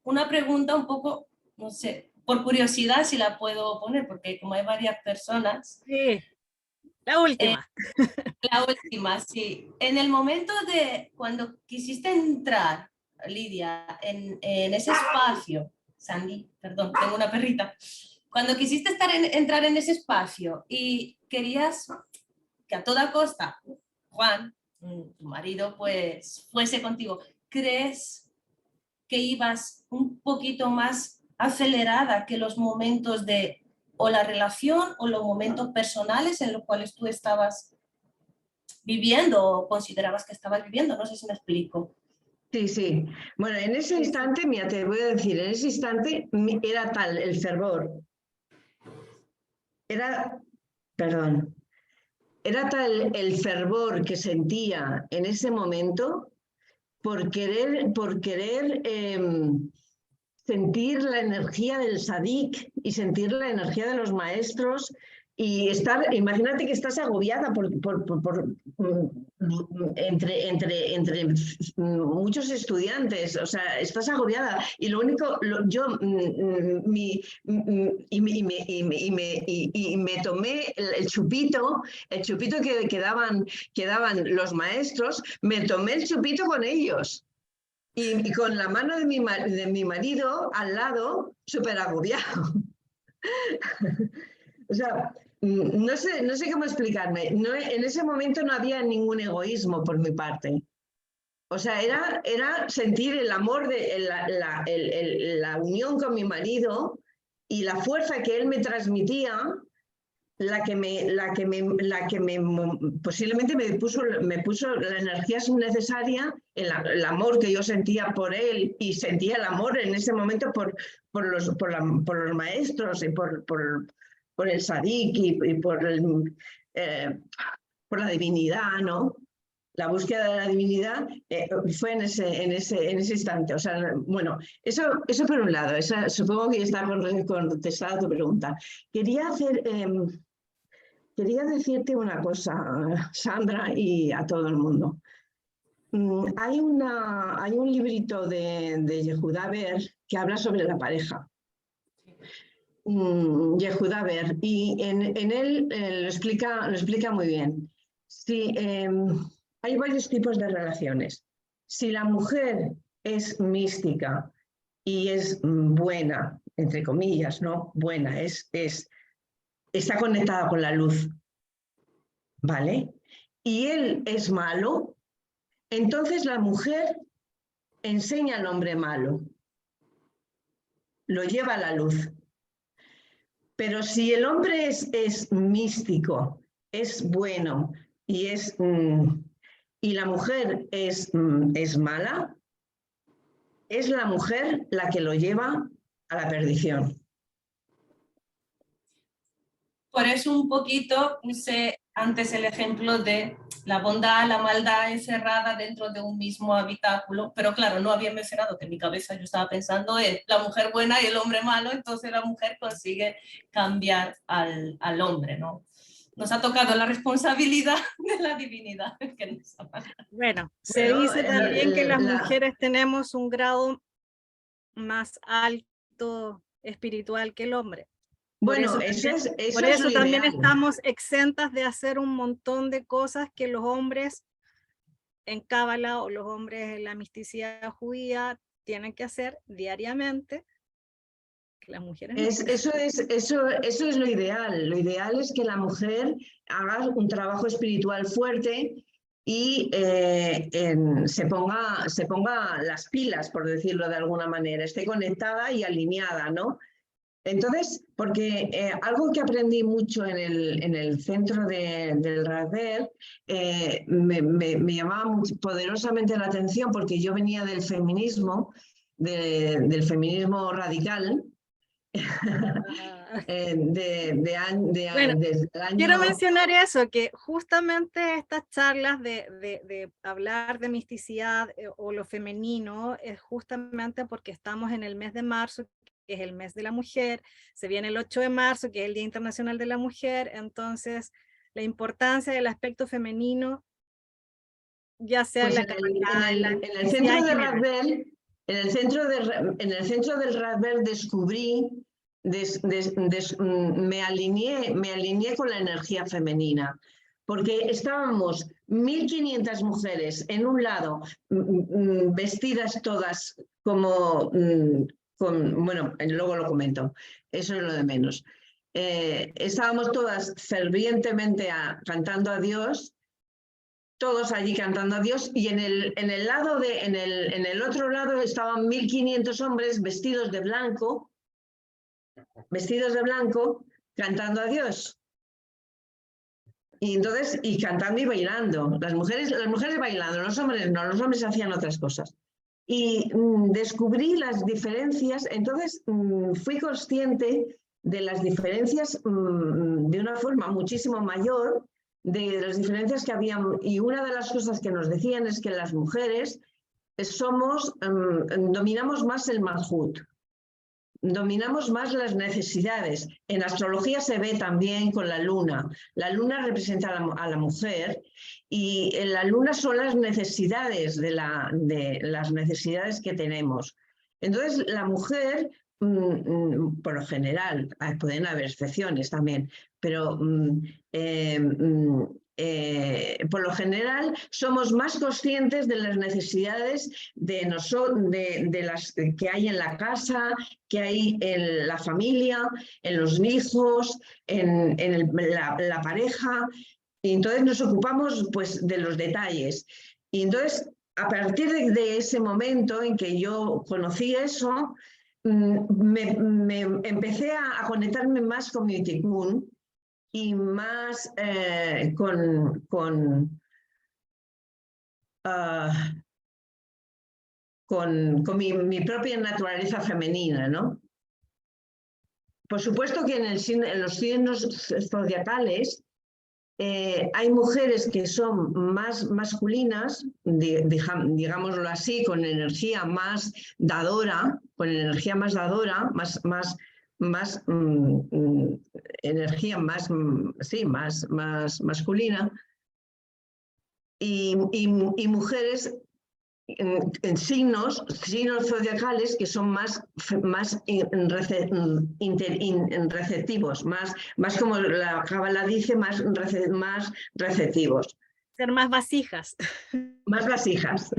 Speaker 4: una pregunta un poco, no sé, por curiosidad si la puedo poner, porque como hay varias personas.
Speaker 1: Sí, la última.
Speaker 4: La última, sí. En el momento de cuando quisiste entrar, Lidia, en ese espacio, Sandy, perdón, tengo una perrita. Cuando quisiste entrar en ese espacio y querías que a toda costa Juan, tu marido, pues fuese contigo, ¿crees que ibas un poquito más acelerada que los momentos de o la relación o los momentos personales en los cuales tú estabas viviendo o considerabas que estabas viviendo? No sé si me explico.
Speaker 2: Sí, sí. Bueno, en ese instante, mira, te voy a decir, en ese instante era tal el fervor. Era tal el fervor que sentía en ese momento por querer sentir la energía del sadik y sentir la energía de los maestros y imagínate que estás agobiada entre muchos estudiantes, o sea, estás agobiada y lo único, me tomé el chupito que daban los maestros, me tomé el chupito con ellos. Y con la mano de mi marido al lado, súper agobiado. O sea, no sé cómo explicarme. En ese momento no había ningún egoísmo por mi parte. O sea, era sentir el amor, la unión con mi marido y la fuerza que él me transmitía, posiblemente me puso la energía necesaria, el amor que yo sentía por él y sentía el amor en ese momento por los maestros y por el sadik y por la divinidad, ¿no? La búsqueda de la divinidad fue en ese instante. O sea, bueno, eso por un lado. Supongo que ya está contestada tu pregunta. Quería decirte una cosa, Sandra, y a todo el mundo. Hay un librito de Yehuda Ber que habla sobre la pareja. Yehuda Ber, y en él lo explica muy bien. Sí, hay varios tipos de relaciones. Si la mujer es mística y es buena, entre comillas, ¿no? Buena, está conectada con la luz, ¿vale? Y él es malo, entonces la mujer enseña al hombre malo, lo lleva a la luz. Pero si el hombre es místico, es bueno y la mujer es mala, es la mujer la que lo lleva a la perdición.
Speaker 4: Por eso un poquito puse antes el ejemplo de la bondad, la maldad encerrada dentro de un mismo habitáculo, pero claro, no había mencionado que en mi cabeza yo estaba pensando en la mujer buena y el hombre malo, entonces la mujer consigue cambiar al hombre, ¿no? Nos ha tocado la responsabilidad de la divinidad.
Speaker 1: Bueno, se dice también que las mujeres tenemos un grado más alto espiritual que el hombre.
Speaker 2: Bueno,
Speaker 1: por eso también estamos exentas de hacer un montón de cosas que los hombres en Cábala o los hombres en la misticidad judía tienen que hacer diariamente. Que las mujeres
Speaker 2: eso es lo ideal. Lo ideal es que la mujer haga un trabajo espiritual fuerte y se ponga las pilas, por decirlo de alguna manera, esté conectada y alineada, ¿no? Entonces, porque algo que aprendí mucho en el centro del Radver me llamaba poderosamente la atención, porque yo venía del feminismo, del feminismo radical.
Speaker 1: Quiero mencionar eso, que justamente estas charlas de hablar de misticidad o lo femenino es justamente porque estamos en el mes de marzo, que es el mes de la mujer, se viene el 8 de marzo, que es el Día Internacional de la Mujer, entonces la importancia del aspecto femenino, ya sea
Speaker 2: pues
Speaker 1: en
Speaker 2: el centro de Radver, en el centro del Radver descubrí, me alineé con la energía femenina, porque estábamos 1500 mujeres en un lado, vestidas todas como... bueno, luego lo comento, eso es lo de menos. Estábamos todas fervientemente cantando a Dios, todos allí cantando a Dios, y en el otro lado estaban 1500 hombres vestidos de blanco, cantando a Dios. Y entonces, y cantando y bailando. Las mujeres bailando, los hombres no, los hombres hacían otras cosas. Y descubrí las diferencias, entonces fui consciente de las diferencias de una forma muchísimo mayor, de las diferencias que había. Y una de las cosas que nos decían es que las mujeres dominamos más el malhut. Dominamos más las necesidades. En astrología se ve también con la luna. La luna representa a la mujer, y en la luna son las necesidades de las necesidades que tenemos. Entonces, la mujer, por lo general, pueden haber excepciones también, pero por lo general somos más conscientes de las necesidades de las que hay en la casa, que hay en la familia, en los hijos, en la pareja, y entonces nos ocupamos pues de los detalles. Y entonces, a partir de ese momento en que yo conocí eso, me empecé a conectarme más con mi tikkun y más con mi propia naturaleza femenina, ¿no? Por supuesto que en los signos zodiacales hay mujeres que son más masculinas, digámoslo así, con energía más dadora, energía más masculina, y mujeres en signos zodiacales que son más receptivos, más como la Cábala dice, más receptivos.
Speaker 1: Ser más vasijas.
Speaker 2: Más vasijas.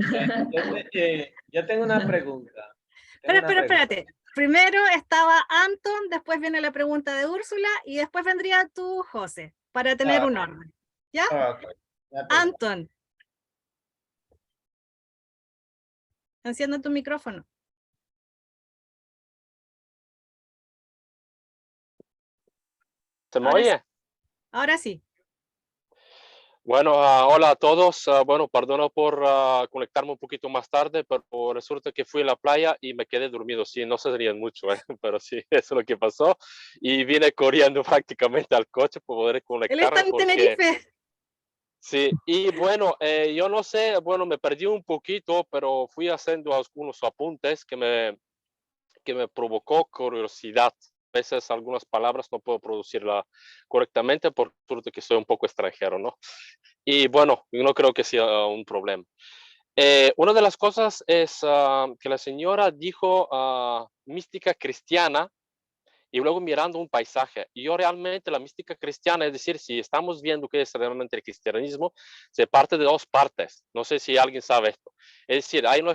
Speaker 5: Yo tengo una pregunta.
Speaker 1: Espérate. Primero estaba Anton, después viene la pregunta de Úrsula y después vendría tú, José, para tener un orden. ¿Ya?
Speaker 5: Okay.
Speaker 1: Anton. Enciende tu micrófono.
Speaker 6: ¿Se me oye?
Speaker 1: Ahora sí.
Speaker 6: Bueno, hola a todos. Bueno, perdono por conectarme un poquito más tarde, pero resulta que fui a la playa y me quedé dormido. Sí, no se ríen mucho, pero sí, eso es lo que pasó. Y vine corriendo prácticamente al coche para poder conectarme.
Speaker 1: Él está en Tenerife.
Speaker 6: Sí, y bueno, yo no sé, bueno, me perdí un poquito, pero fui haciendo algunos apuntes que me provocó curiosidad. A veces algunas palabras no puedo producirlas correctamente por suerte que soy un poco extranjero, ¿no? Y bueno, no creo que sea un problema. Una de las cosas es que la señora dijo mística cristiana y luego mirando un paisaje. Y yo realmente la mística cristiana, es decir, si estamos viendo qué es realmente el cristianismo, se parte de dos partes. No sé si alguien sabe esto. Es decir, hay un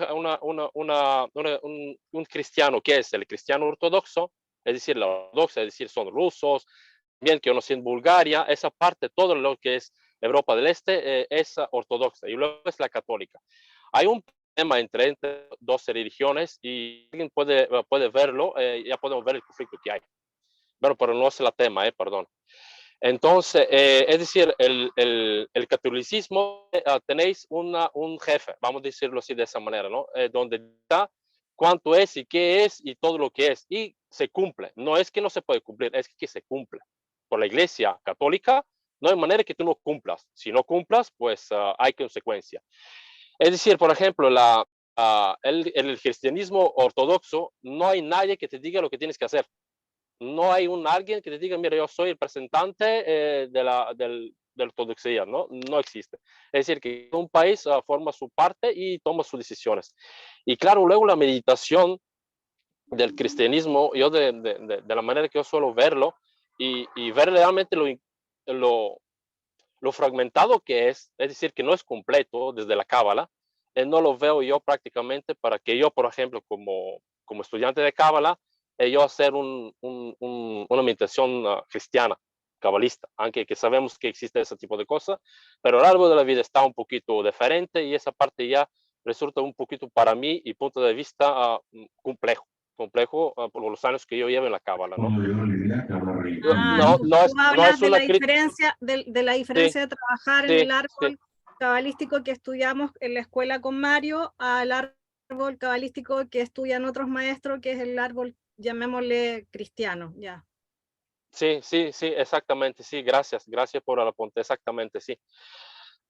Speaker 6: cristiano que es el cristiano ortodoxo, es decir, la ortodoxa, es decir, son rusos, bien que yo no sé en Bulgaria, esa parte, todo lo que es Europa del Este es ortodoxa y luego es la católica. Hay un tema entre dos religiones y alguien puede verlo, ya podemos ver el conflicto que hay. Bueno, pero no es el tema, perdón. Entonces, es decir, el catolicismo, tenéis un jefe, vamos a decirlo así de esa manera, ¿no? Donde está cuánto es y qué es y todo lo que es, y se cumple. No es que no se puede cumplir, es que se cumple. Por la Iglesia Católica, no hay manera que tú no cumplas. Si no cumplas, pues hay consecuencia. Es decir, por ejemplo, el cristianismo ortodoxo, no hay nadie que te diga lo que tienes que hacer. No hay alguien que te diga, mira, yo soy el representante de la ortodoxia, ¿no? No existe. Es decir, que un país forma su parte y toma sus decisiones. Y claro, luego la meditación del cristianismo, yo de la manera que yo suelo verlo y ver realmente lo fragmentado que es decir, que no es completo desde la Cábala, no lo veo yo prácticamente para que yo, por ejemplo, como estudiante de Cábala, yo hacer una meditación cristiana. cabalista, aunque que sabemos que existe ese tipo de cosas, pero el árbol de la vida está un poquito diferente y esa parte ya resulta un poquito para mí y punto de vista complejo por los años que yo llevo en la cábala, ¿no?
Speaker 1: Ah, tú
Speaker 6: No
Speaker 1: hablas
Speaker 6: es
Speaker 1: de
Speaker 6: una
Speaker 1: la diferencia, de la diferencia de trabajar en el árbol cabalístico que estudiamos en la escuela con Mario al árbol cabalístico que estudian otros maestros, que es el árbol, llamémosle cristiano, ya.
Speaker 6: Sí, exactamente, sí, gracias por el apunte, exactamente, sí.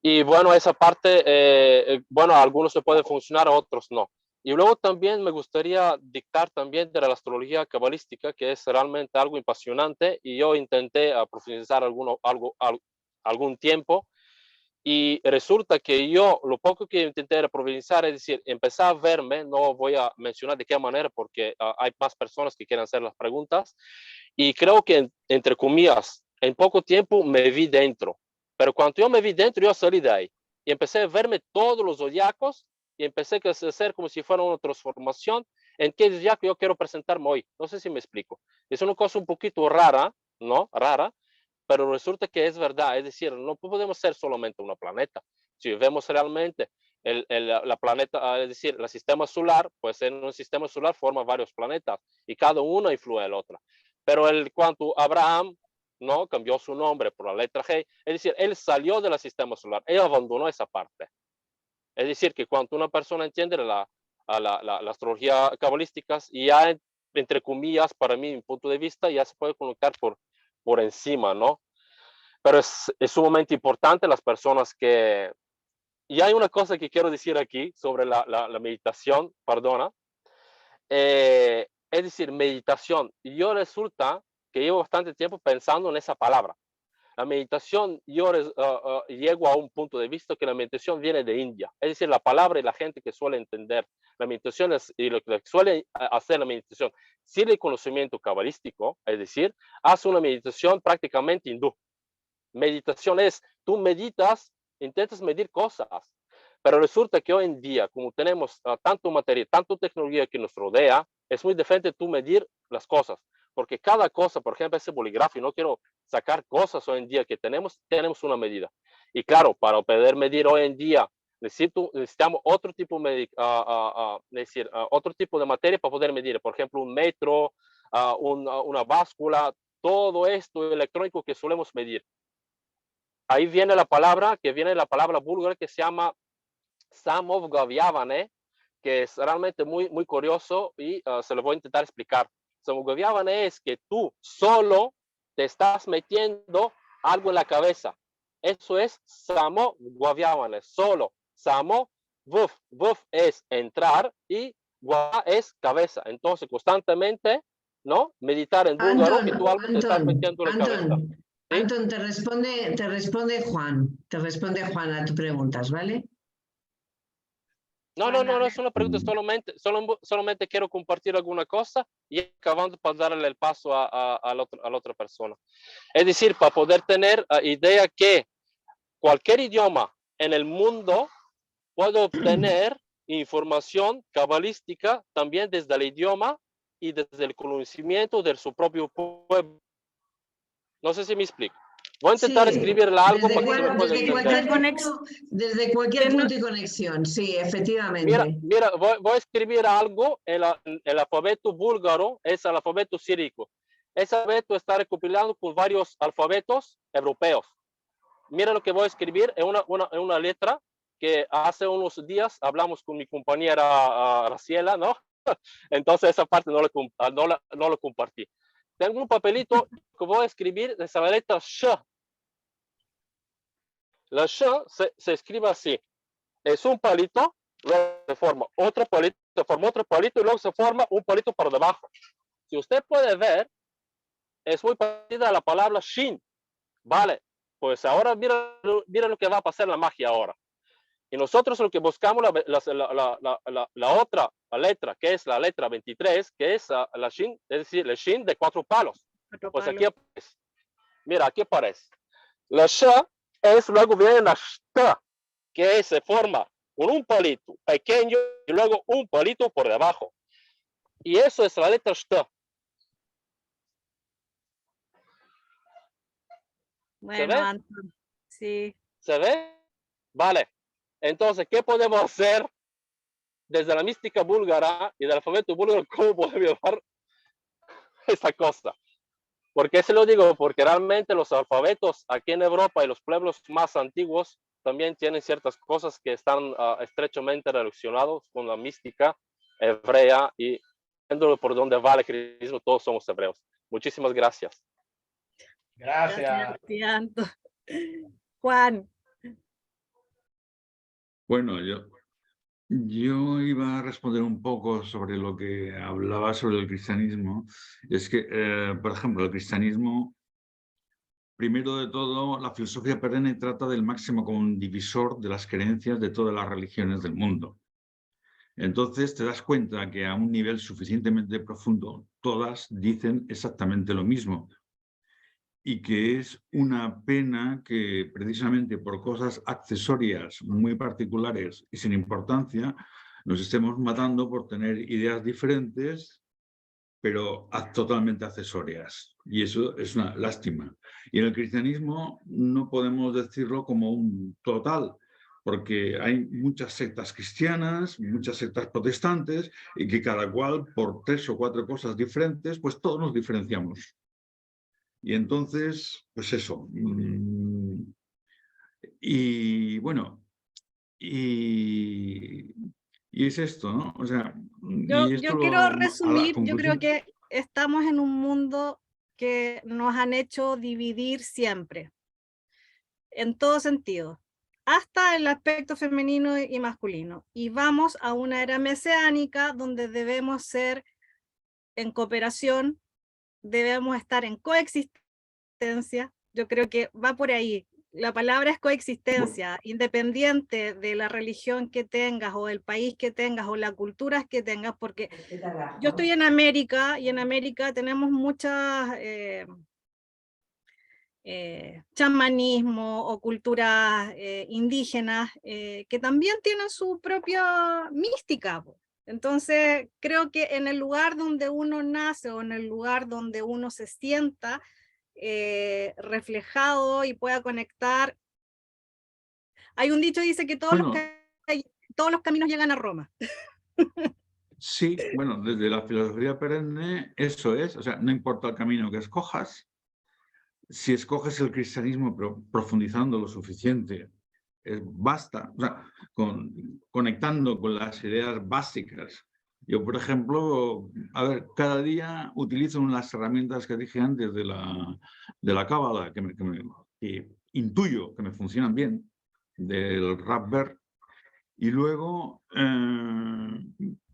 Speaker 6: Y bueno, esa parte, bueno, a algunos se puede funcionar, a otros no. Y luego también me gustaría dictar también de la astrología cabalística, que es realmente algo apasionante, y yo intenté profundizar algún tiempo, y resulta que yo, lo poco que intenté profundizar, es decir, empecé a verme, no voy a mencionar de qué manera, porque hay más personas que quieren hacer las preguntas, y creo que, entre comillas, en poco tiempo me vi dentro. Pero cuando yo me vi dentro, yo salí de ahí. Y empecé a verme todos los zodiacos y empecé a hacer como si fuera una transformación en qué zodiaco yo quiero presentarme hoy. No sé si me explico. Es una cosa un poquito rara, ¿no? Rara, pero resulta que es verdad. Es decir, no podemos ser solamente una planeta. Si vemos realmente la planeta, es decir, el sistema solar, pues en un sistema solar forma varios planetas y cada uno influye al otro. Pero cuando Abraham, ¿no?, cambió su nombre por la letra G, es decir, él salió del sistema solar, él abandonó esa parte. Es decir, que cuando una persona entiende la astrología cabalística, ya, entre comillas, para mí, mi punto de vista, ya se puede colocar por encima, ¿no? Pero es sumamente importante las personas que... Y hay una cosa que quiero decir aquí sobre la meditación, perdona. Es decir, meditación. Y yo resulta que llevo bastante tiempo pensando en esa palabra. La meditación, yo llego a un punto de vista que la meditación viene de India. Es decir, la palabra y la gente que suele entender la meditación y lo que suele hacer la meditación sin el conocimiento cabalístico, es decir, hace una meditación prácticamente hindú. Meditación es, tú meditas, intentas medir cosas, pero resulta que hoy en día, como tenemos tanto material, tanto tecnología que nos rodea, es muy diferente tú medir las cosas, porque cada cosa, por ejemplo, ese bolígrafo, y no quiero sacar cosas hoy en día que tenemos una medida. Y claro, para poder medir hoy en día, necesitamos otro tipo otro tipo de materia para poder medir, por ejemplo, un metro, una báscula, todo esto electrónico que solemos medir. Ahí viene la palabra búlgara que se llama Samovgavyavane, que es realmente muy, muy curioso y se lo voy a intentar explicar. Samovgavyavane es que tú solo te estás metiendo algo en la cabeza. Eso es Samovgavyavane, solo. Vuf es entrar y Gua es cabeza. Entonces, constantemente, ¿no? Meditar en búlgaro, que tú algo te estás metiendo en la cabeza. ¿Sí?
Speaker 2: Anton, te responde Juan a tus preguntas, ¿vale?
Speaker 6: No, es una pregunta, solamente quiero compartir alguna cosa y acabando para darle el paso a la otra persona. Es decir, para poder tener idea que cualquier idioma en el mundo puede obtener información cabalística también desde el idioma y desde el conocimiento de su propio pueblo. No sé si me explico. Voy a intentar escribirle algo para que se me pueda entender.
Speaker 2: Desde cualquier punto de conexión, sí, efectivamente.
Speaker 6: Mira, voy a escribir algo en el alfabeto búlgaro, es el alfabeto sírico. Ese alfabeto está recopilado con varios alfabetos europeos. Mira lo que voy a escribir en una letra que hace unos días hablamos con mi compañera Graciela, ¿no? Entonces esa parte no lo compartí. Tengo un papelito que voy a escribir de la letra Sh. La Sh se escribe así. Es un palito, luego se forma otro palito, y luego se forma un palito por debajo. Si usted puede ver, es muy parecida a la palabra Shin. Vale, pues ahora mira lo que va a pasar la magia ahora. Y nosotros lo que buscamos la otra letra, que es la letra 23, que es la Shin, es decir, el Shin de 4 palos. Pues aquí aparece. Mira, aquí aparece. La Sha es, luego viene la Shta, que se forma con un palito pequeño y luego un palito por debajo. Y eso es la letra Shta.
Speaker 1: Bueno,
Speaker 6: ve?
Speaker 1: Anton, sí.
Speaker 6: ¿Se ve? Vale. Entonces, ¿qué podemos hacer desde la mística búlgara y del alfabeto búlgaro? ¿Cómo podemos llevar esta cosa? ¿Por qué se lo digo? Porque realmente los alfabetos aquí en Europa y los pueblos más antiguos también tienen ciertas cosas que están estrechamente relacionados con la mística hebrea, y viéndolo por donde va el cristianismo, todos somos hebreos. Muchísimas gracias.
Speaker 5: Gracias.
Speaker 1: Gracias a ti, Anton. Juan.
Speaker 3: Bueno, yo iba a responder un poco sobre lo que hablaba sobre el cristianismo. Es que, por ejemplo, el cristianismo, primero de todo, la filosofía perenne trata del máximo común divisor de las creencias de todas las religiones del mundo. Entonces te das cuenta que a un nivel suficientemente profundo todas dicen exactamente lo mismo, y que es una pena que precisamente por cosas accesorias muy particulares y sin importancia nos estemos matando por tener ideas diferentes, pero totalmente accesorias. Y eso es una lástima. Y en el cristianismo no podemos decirlo como un total, porque hay muchas sectas cristianas, muchas sectas protestantes, y que cada cual, por 3 o 4 cosas diferentes, pues todos nos diferenciamos. Y entonces, pues eso. Y bueno, y es esto, ¿no? O sea, y esto
Speaker 1: Yo quiero
Speaker 3: a la
Speaker 1: resumir, yo creo
Speaker 3: conclusión.
Speaker 1: que estamos en un mundo que nos han hecho dividir siempre, en todo sentido, hasta el aspecto femenino y masculino. Y vamos a una era mesiánica donde debemos ser en cooperación, debemos estar en coexistencia. Yo creo que va por ahí. La palabra es coexistencia, independiente de la religión que tengas o el país que tengas o las culturas que tengas, porque yo estoy en América y en América tenemos muchas chamanismo o culturas indígenas que también tienen su propia mística. Entonces creo que en el lugar donde uno nace o en el lugar donde uno se sienta reflejado y pueda conectar. Hay un dicho que dice que todos los caminos llegan a Roma.
Speaker 3: Sí, bueno, desde la filosofía perenne eso es, o sea, no importa el camino que escojas, si escoges el cristianismo profundizando lo suficiente, basta, o sea, conectando con las ideas básicas. Yo, por ejemplo, a ver, cada día utilizo unas herramientas que dije antes de la Cábala, que intuyo que me funcionan bien, del Radberg, y luego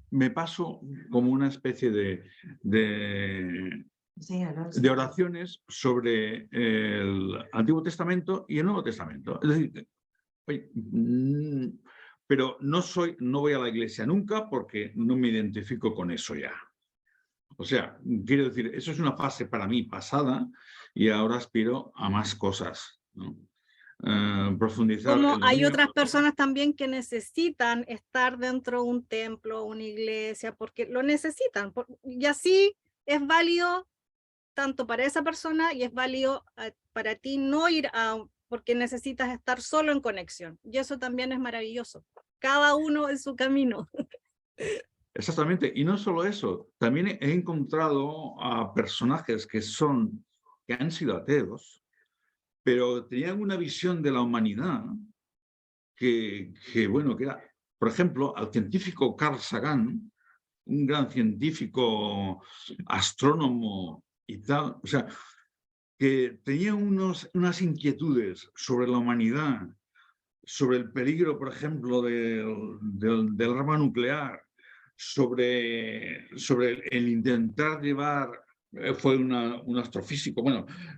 Speaker 3: me paso como una especie de oraciones sobre el Antiguo Testamento y el Nuevo Testamento. Es decir, oye, pero no voy a la iglesia nunca porque no me identifico con eso ya. O sea, quiero decir, eso es una fase para mí pasada y ahora aspiro a más cosas, ¿no? Profundizar.
Speaker 1: Como hay otras personas también que necesitan estar dentro de un templo, una iglesia, porque lo necesitan, y así es válido tanto para esa persona y es válido para ti no ir porque necesitas estar solo en conexión, y eso también es maravilloso, cada uno en su camino.
Speaker 3: Exactamente, y no solo eso, también he encontrado a personajes que han sido ateos, pero tenían una visión de la humanidad que era, por ejemplo, al científico Carl Sagan, un gran científico, astrónomo y tal, o sea, que tenía unas inquietudes sobre la humanidad, sobre el peligro, por ejemplo, del arma nuclear, sobre el intentar llevar. Fue un astrofísico,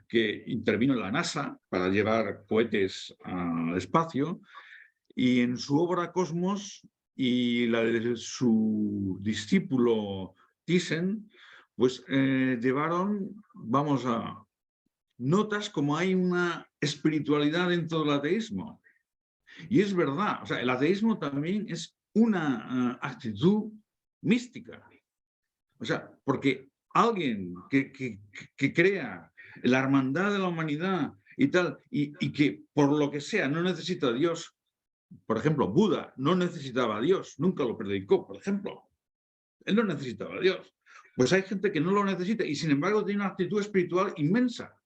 Speaker 3: que intervino en la NASA para llevar cohetes al espacio, y en su obra Cosmos y la de su discípulo Thyssen, pues llevaron, notas como hay una espiritualidad dentro del ateísmo. Y es verdad, o sea, el ateísmo también es una actitud mística. O sea, porque alguien que crea la hermandad de la humanidad y tal, y que por lo que sea no necesita a Dios. Por ejemplo, Buda no necesitaba a Dios, nunca lo predicó, por ejemplo. Él no necesitaba a Dios. Pues hay gente que no lo necesita y sin embargo tiene una actitud espiritual inmensa.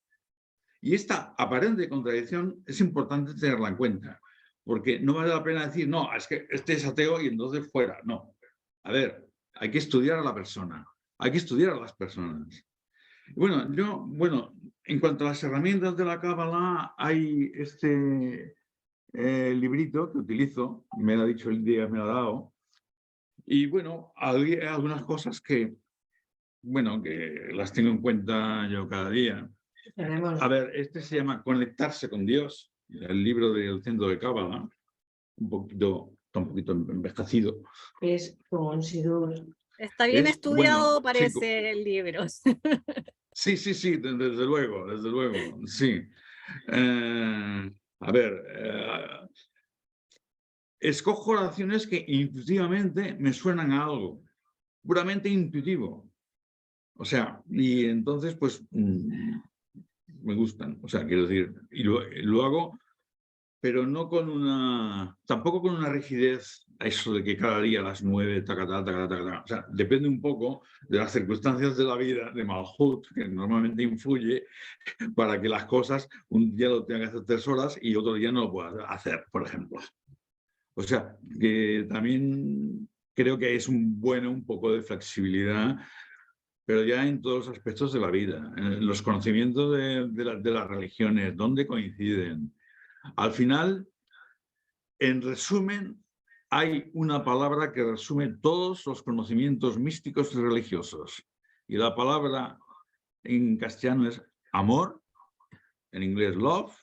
Speaker 3: Y esta aparente contradicción es importante tenerla en cuenta, porque no vale la pena decir, no, es que este es ateo y entonces fuera. No. A ver, hay que estudiar a la persona, hay que estudiar a las personas. Bueno, en cuanto a las herramientas de la Cábala, hay este librito que utilizo, me lo ha dicho el día, me lo ha dado, y bueno, hay algunas cosas que, bueno, que las tengo en cuenta yo cada día. A ver, este se llama Conectarse con Dios, el libro del Centro de Cábala, está un poquito envejecido.
Speaker 2: Es con Sidur.
Speaker 1: Está bien estudiado,
Speaker 3: bueno,
Speaker 1: parece el libro.
Speaker 3: Sí, desde luego, sí. A ver, escojo oraciones que intuitivamente me suenan a algo, puramente intuitivo. O sea, y entonces, pues, me gustan. O sea, quiero decir, y lo hago, pero no tampoco con una rigidez, a eso de que cada día a las 9, tacatá, tacatá, tacatá. O sea, depende un poco de las circunstancias de la vida, de Malhut, que normalmente influye para que las cosas un día lo tengan que hacer 3 horas y otro día no lo puedas hacer, por ejemplo. O sea, que también creo que es un poco de flexibilidad, pero ya en todos los aspectos de la vida, en los conocimientos de las religiones, dónde coinciden. Al final, en resumen, hay una palabra que resume todos los conocimientos místicos y religiosos. Y la palabra en castellano es amor, en inglés love,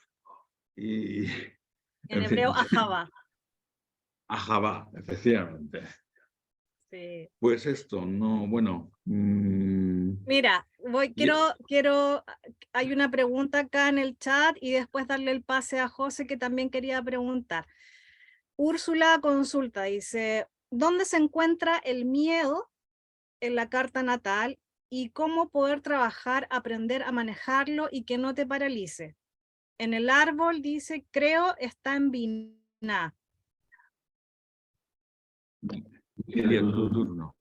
Speaker 3: y
Speaker 1: En hebreo, Ahavá.
Speaker 3: Ahavá, efectivamente.
Speaker 1: Sí.
Speaker 3: Pues esto, no, bueno.
Speaker 1: Mira, hay una pregunta acá en el chat y después darle el pase a José que también quería preguntar. Úrsula consulta, dice, ¿dónde se encuentra el miedo en la carta natal y cómo poder trabajar, aprender a manejarlo y que no te paralice? En el árbol dice, creo, está en Biná.
Speaker 3: Lidia, tu turno.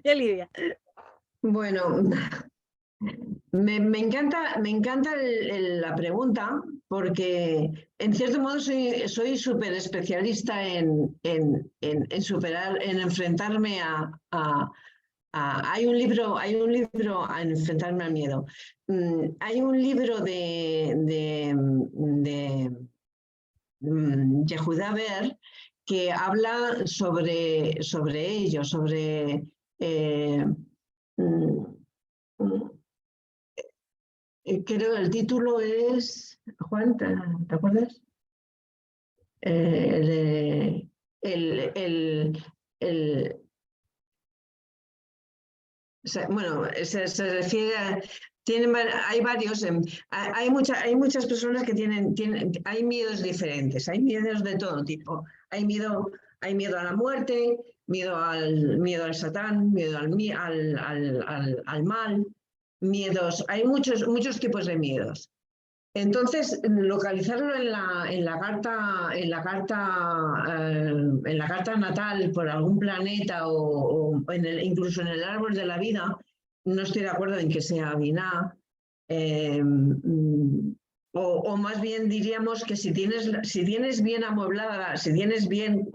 Speaker 1: Y Lidia.
Speaker 2: Bueno, me encanta la pregunta porque en cierto modo soy súper especialista en superar, en enfrentarme hay un libro a enfrentarme al miedo. Hay un libro de Yehuda Ber que habla sobre ello, creo el título es, Juan, ¿te acuerdas? Bueno, se refiere a, hay varios, hay muchas personas que hay miedos diferentes, hay miedos de todo tipo. Hay miedo a la muerte, miedo al Satán, miedo al mal, hay muchos tipos de miedos. Entonces, localizarlo en la carta natal por algún planeta o incluso en el árbol de la vida, no estoy de acuerdo en que sea Biná. O más bien diríamos que si tienes bien amueblada, si tienes bien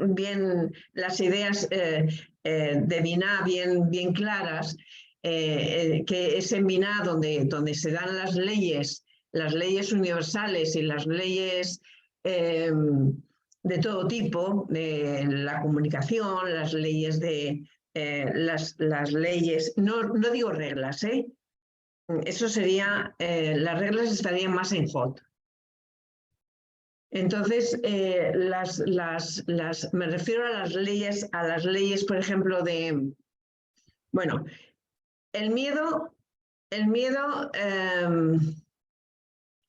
Speaker 2: las ideas de Biná bien claras, que es en Biná donde se dan las leyes universales y las leyes de todo tipo, de la comunicación, las leyes las leyes, no digo reglas, eso sería, las reglas estarían más en Hot. Entonces, me refiero a las leyes, por ejemplo, bueno, el miedo,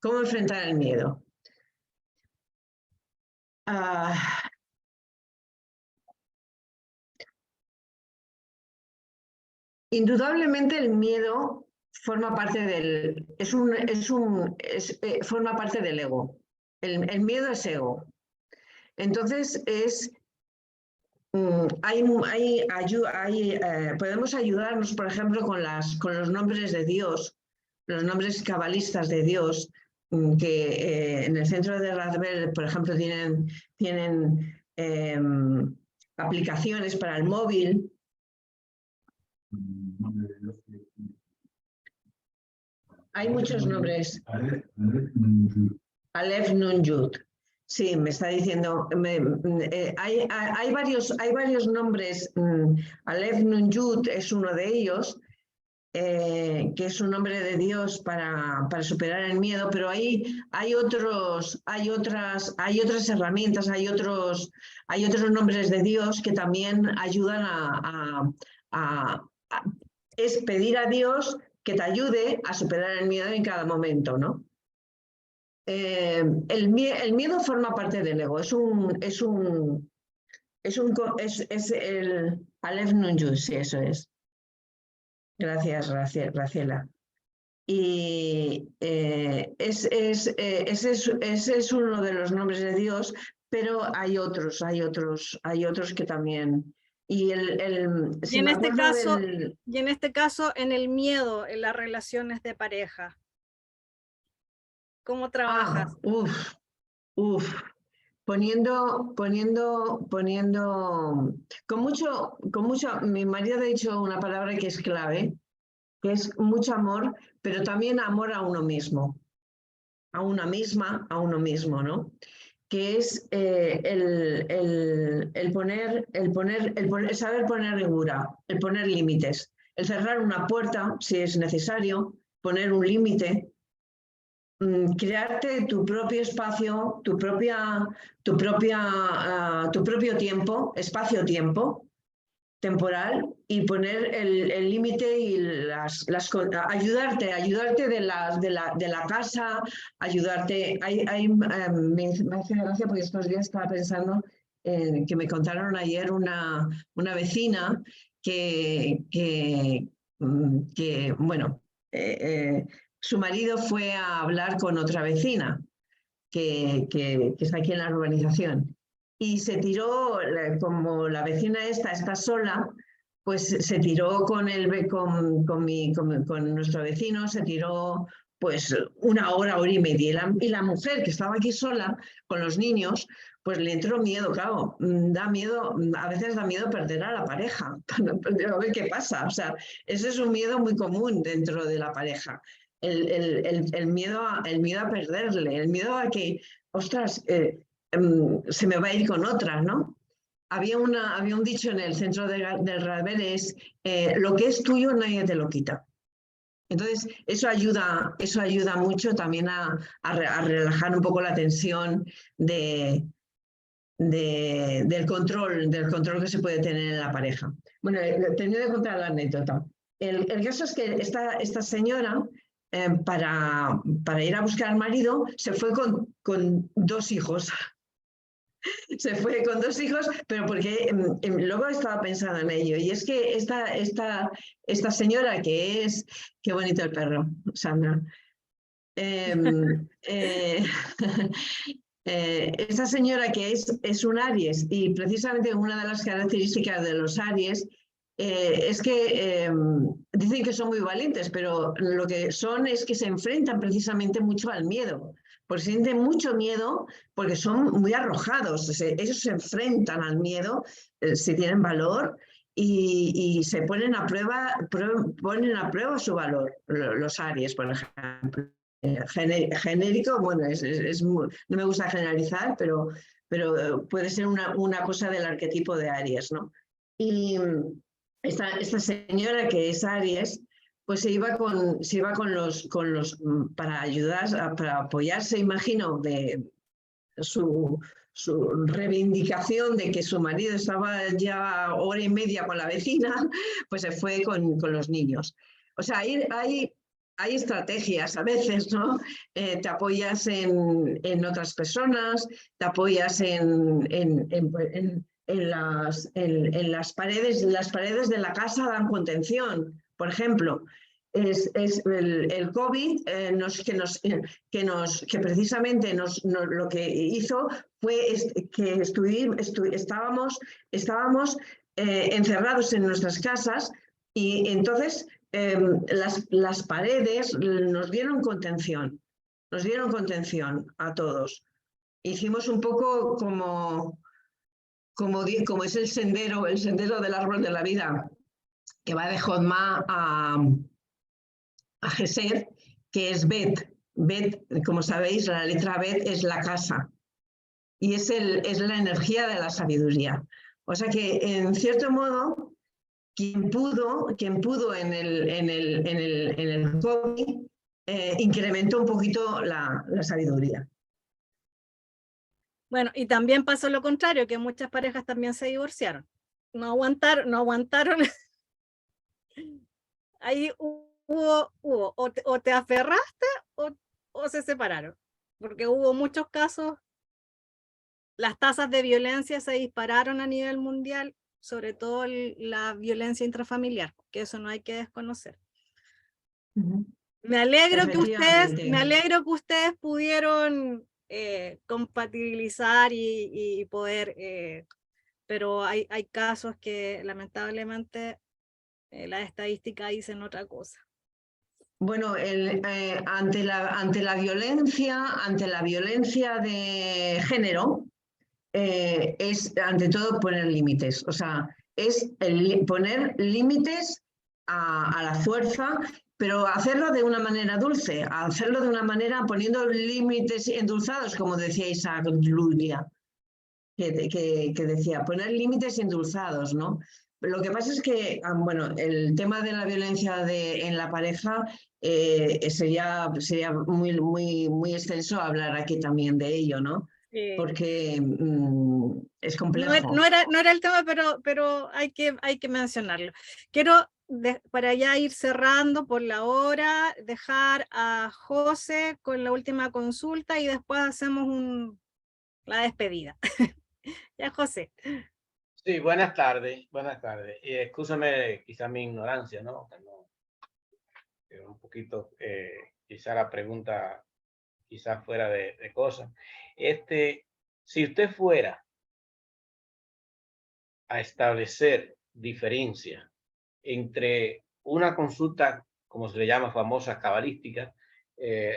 Speaker 2: ¿cómo enfrentar el miedo? Indudablemente el miedo forma parte del, forma parte del ego. El miedo es ego. Entonces podemos ayudarnos, por ejemplo, con los nombres de Dios, los nombres cabalistas de Dios, que en el centro de Raspberry, por ejemplo, tienen aplicaciones para el móvil. Hay muchos nombres. Aleph Nun Yud. Sí, me está diciendo. Hay varios nombres. Aleph Nun Yud es uno de ellos, que es un nombre de Dios para superar el miedo, pero hay otras herramientas, hay otros nombres de Dios que también ayudan es pedir a Dios que te ayude a superar el miedo en cada momento, ¿no? El miedo forma parte del ego, es el Aleph Nun Yud, sí, eso es. Gracias, Graciela. Y ese es uno de los nombres de Dios, pero hay otros que también. Y en
Speaker 1: este caso, en el miedo, en las relaciones de pareja. ¿Cómo trabajas?
Speaker 2: Poniendo con mucho, mi marido ha dicho una palabra que es clave, que es mucho amor, pero también amor a uno mismo, a una misma, a uno mismo, ¿no? Que es el saber poner regura, el poner límites, el cerrar una puerta si es necesario, poner un límite, crearte tu propio espacio, tu propio tiempo, espacio-tiempo temporal, y poner el límite y ayudarte de la casa, ayudarte. Me hace gracia porque estos días estaba pensando que me contaron ayer una vecina que bueno, su marido fue a hablar con otra vecina que está aquí en la urbanización. Y se tiró, como la vecina está sola, pues se tiró con nuestro vecino, se tiró pues una hora y media. Y la mujer, que estaba aquí sola con los niños, pues le entró miedo, claro, da miedo, a veces da miedo perder a la pareja, a ver qué pasa. O sea, ese es un miedo muy común dentro de la pareja. El miedo a perderle, el miedo a que, ostras, se me va a ir con otra, ¿no? Había un dicho en el centro del Ravel, es lo que es tuyo nadie te lo quita. Entonces, eso ayuda mucho también a relajar un poco la tensión del control que se puede tener en la pareja. Bueno, termino de contar la anécdota. El caso es que esta señora, para ir a buscar al marido, se fue con 2 hijos. Se fue con 2 hijos, pero porque luego estaba pensando en ello. Y es que esta señora que es... Qué bonito el perro, Sandra. Esta señora que es un Aries, y precisamente una de las características de los Aries es que dicen que son muy valientes, pero lo que son es que se enfrentan precisamente mucho al miedo, porque sienten mucho miedo, porque son muy arrojados. Ellos se enfrentan al miedo, si tienen valor, y se ponen a prueba su valor. Los Aries, por ejemplo. Genérico, bueno, no me gusta generalizar, pero puede ser una cosa del arquetipo de Aries, ¿no? Y esta señora que es Aries, pues se iba con los para ayudar, para apoyarse, imagino, de su reivindicación de que su marido estaba ya hora y media con la vecina, pues se fue con los niños. O sea, hay estrategias a veces, ¿no? Te apoyas en otras personas, te apoyas en las paredes. Las paredes de la casa dan contención, por ejemplo. el COVID que precisamente lo que hizo fue que estábamos encerrados en nuestras casas y entonces las paredes nos dieron contención a todos. Hicimos un poco como es el sendero del árbol de la vida, que va de Jodma a Gesed, que es Bet. Bet, como sabéis, la letra Bet es la casa y es la energía de la sabiduría. O sea que, en cierto modo, quien pudo en el COVID incrementó un poquito la sabiduría.
Speaker 1: Bueno, y también pasó lo contrario, que muchas parejas también se divorciaron. No aguantaron. Ahí o te aferraste o se separaron, porque hubo muchos casos, las tasas de violencia se dispararon a nivel mundial, sobre todo la violencia intrafamiliar, que eso no hay que desconocer. Me alegro que ustedes pudieron compatibilizar y poder, pero hay casos que lamentablemente las estadísticas dicen otra cosa.
Speaker 2: Bueno, ante la violencia de género, es ante todo poner límites. O sea, es poner límites a la fuerza, pero hacerlo de una manera dulce, hacerlo de una manera poniendo límites endulzados, como decía Isaac Luria, que decía, poner límites endulzados, ¿no? Lo que pasa es que, bueno, el tema de la violencia en la pareja sería muy extenso hablar aquí también de ello, ¿no? Porque es complejo.
Speaker 1: No era el tema, pero hay que mencionarlo. Quiero, para ya ir cerrando por la hora, dejar a José con la última consulta y después hacemos la despedida. Ya, José.
Speaker 5: Sí, buenas tardes. Y excúsame quizá mi ignorancia, ¿no? Un poquito, quizá la pregunta quizás fuera de cosas. Si usted fuera a establecer diferencia entre una consulta, como se le llama, famosa cabalística,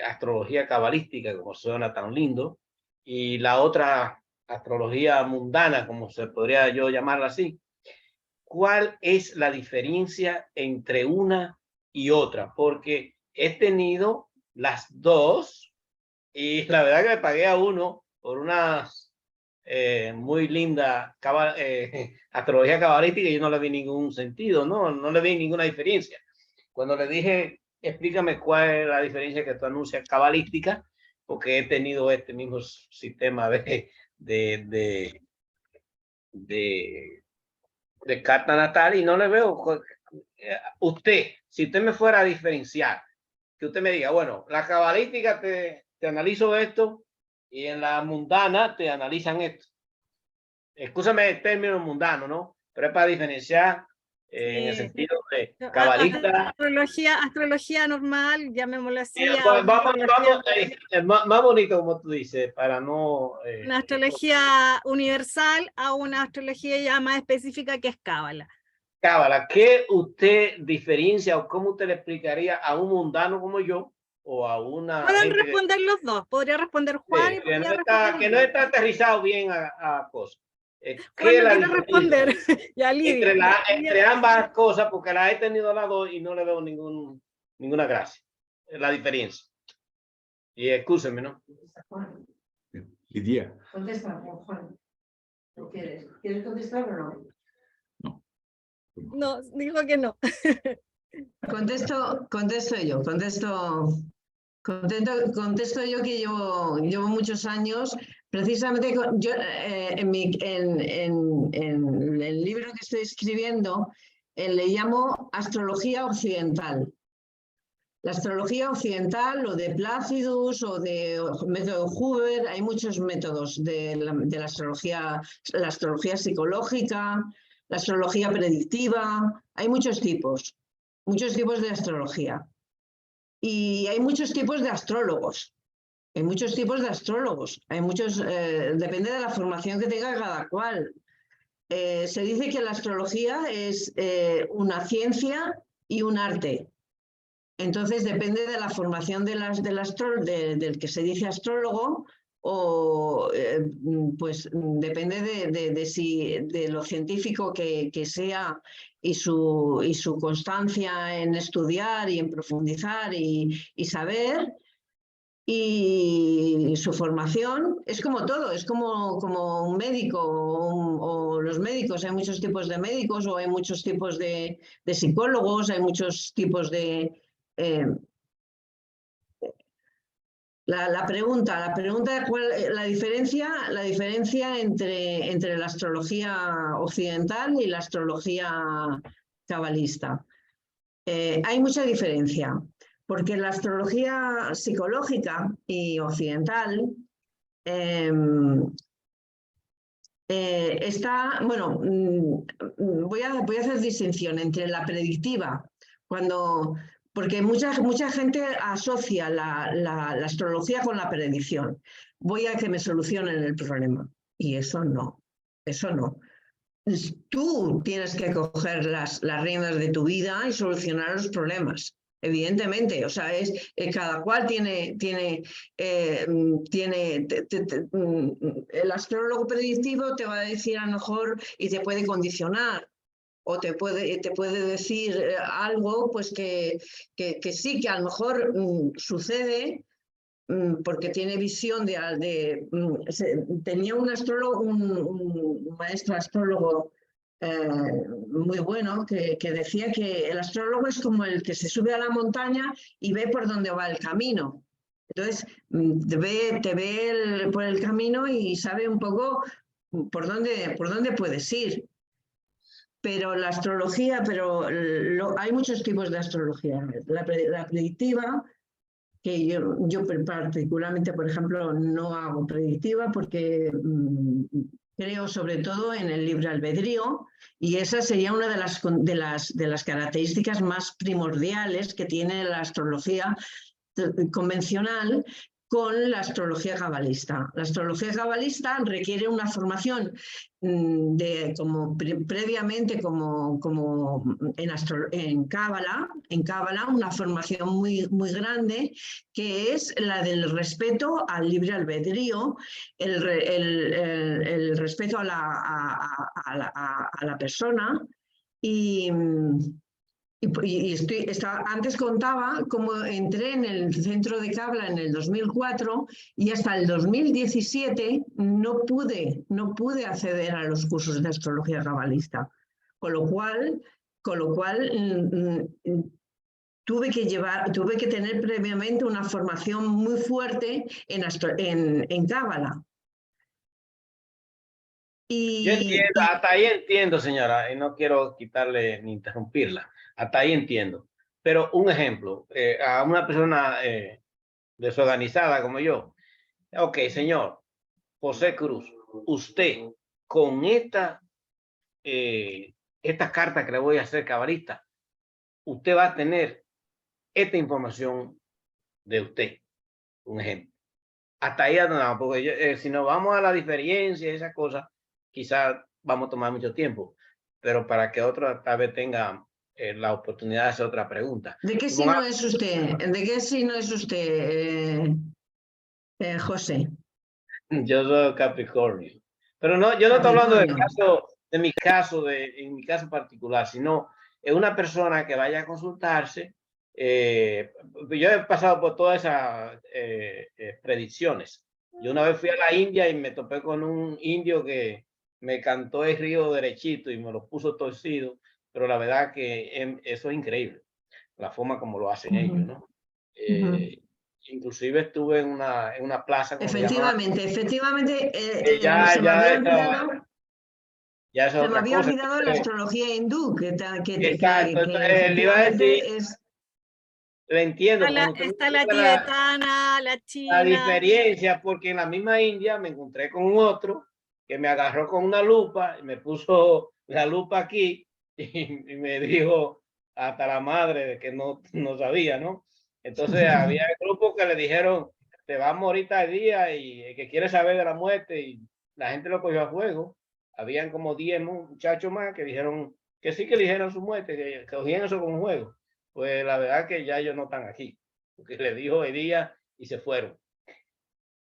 Speaker 5: astrología cabalística, como suena tan lindo, y la otra astrología mundana, como se podría yo llamarla así, ¿cuál es la diferencia entre una y otra? Porque he tenido las dos y la verdad que me pagué a uno por una muy linda astrología cabalística y yo no le vi ningún sentido, no le vi ninguna diferencia. Cuando le dije, explícame cuál es la diferencia que tú anuncias cabalística, porque he tenido este mismo sistema de carta natal y no le veo. Si usted me fuera a diferenciar, que usted me diga, bueno, la cabalística te analizo esto y en la mundana te analizan esto. Escúchame el término mundano, ¿no? Pero es para diferenciar en el sentido de cabalista.
Speaker 1: Astrología normal, llamémoslo así.
Speaker 5: Más bonito, como tú dices, para no...
Speaker 1: una astrología universal a una astrología ya más específica que es Cábala.
Speaker 5: Cábala, ¿qué usted diferencia o cómo usted le explicaría a un mundano como yo o a una...
Speaker 1: Pueden responder los dos, podría responder Juan.
Speaker 5: Sí, que no está aterrizado bien a cosas.
Speaker 1: ¿Qué no quiero responder? Ya, Lidia,
Speaker 5: entre ambas cosas, porque las he tenido las dos y no le veo ninguna gracia. Es la diferencia. Y excúsenme, ¿no?
Speaker 3: Lidia.
Speaker 2: Contesta, Juan. ¿No quieres? ¿Quieres contestar o no?
Speaker 3: No.
Speaker 1: No, dijo que no.
Speaker 2: Contesto yo que llevo muchos años. Precisamente yo en el libro que estoy escribiendo le llamo astrología occidental. La astrología occidental o de Placidus o de método Huber, hay muchos métodos de la astrología psicológica, la astrología predictiva, hay muchos tipos. muchos tipos de astrología. Y hay muchos tipos de astrólogos. Hay muchos tipos de astrólogos. Hay muchos, depende de la formación que tenga cada cual. Se dice que la astrología es una ciencia y un arte. Entonces depende de la formación del que se dice astrólogo, o pues depende de lo científico que sea y su constancia en estudiar y en profundizar y saber. Y su formación es como todo, es como un médico o los médicos. Hay muchos tipos de médicos, o hay muchos tipos de psicólogos, hay muchos tipos de... La pregunta la diferencia entre la astrología occidental y la astrología cabalista. Hay mucha diferencia, porque la astrología psicológica y occidental está, bueno, voy a hacer distinción entre la predictiva, porque mucha gente asocia la astrología con la predicción. Voy a que me solucionen el problema. Y eso no. Tú tienes que coger las riendas de tu vida y solucionar los problemas. Evidentemente, o sea, cada cual tiene el astrólogo predictivo te va a decir a lo mejor y te puede condicionar, o te puede decir algo pues que sí, que a lo mejor sucede porque tiene visión tenía un astrólogo, un maestro astrólogo muy bueno que decía que el astrólogo es como el que se sube a la montaña y ve por dónde va el camino. Entonces te ve por el camino y sabe un poco por dónde puedes ir. Pero la astrología, hay muchos tipos de astrología. La predictiva, que yo particularmente, por ejemplo, no hago predictiva porque creo sobre todo en el libre albedrío, y esa sería una de las características más primordiales que tiene la astrología convencional con la astrología cabalista. La astrología cabalista requiere una formación previamente como en Cábala, una formación muy grande, que es la del respeto al libre albedrío, el respeto a la persona. Antes contaba cómo entré en el centro de Cábala en el 2004 y hasta el 2017 no pude acceder a los cursos de astrología cabalista, con lo cual tuve que tener previamente una formación muy fuerte en Cábala.
Speaker 5: Yo entiendo, hasta ahí entiendo, señora, y no quiero quitarle ni interrumpirla. Hasta ahí entiendo. Pero un ejemplo, a una persona desorganizada como yo. Ok, señor José Cruz, usted con esta carta que le voy a hacer cabalista, usted va a tener esta información de usted. Un ejemplo. Hasta ahí no, porque si nos vamos a la diferencia y esas cosas, quizás vamos a tomar mucho tiempo, pero para que otro tal vez tenga la oportunidad de hacer otra pregunta.
Speaker 2: ¿De qué signo es usted? ¿De qué signo es usted, José?
Speaker 5: Yo soy Capricornio. Pero no, yo no estoy hablando en mi caso particular, sino en una persona que vaya a consultarse. Yo he pasado por todas esas predicciones. Yo una vez fui a la India y me topé con un indio que me cantó el río derechito y me lo puso torcido, pero la verdad que eso es increíble, la forma como lo hacen ellos, ¿no? Inclusive estuve en una plaza.
Speaker 2: Efectivamente.
Speaker 5: Se me
Speaker 2: había olvidado la astrología hindú,
Speaker 5: exacto, le iba a decir, lo entiendo.
Speaker 1: Está la tibetana, la china.
Speaker 5: La diferencia, porque en la misma India me encontré con otro que me agarró con una lupa y me puso la lupa aquí y me dijo, hasta la madre de que no sabía, ¿no? Entonces había grupos que le dijeron, te vas a morir tal día, y el que quiere saber de la muerte, y la gente lo cogió a fuego. Habían como 10 muchachos más que dijeron que sí, que dijeron su muerte, que cogían eso como un juego. Pues la verdad que ya ellos no están aquí, porque le dijo el día y se fueron.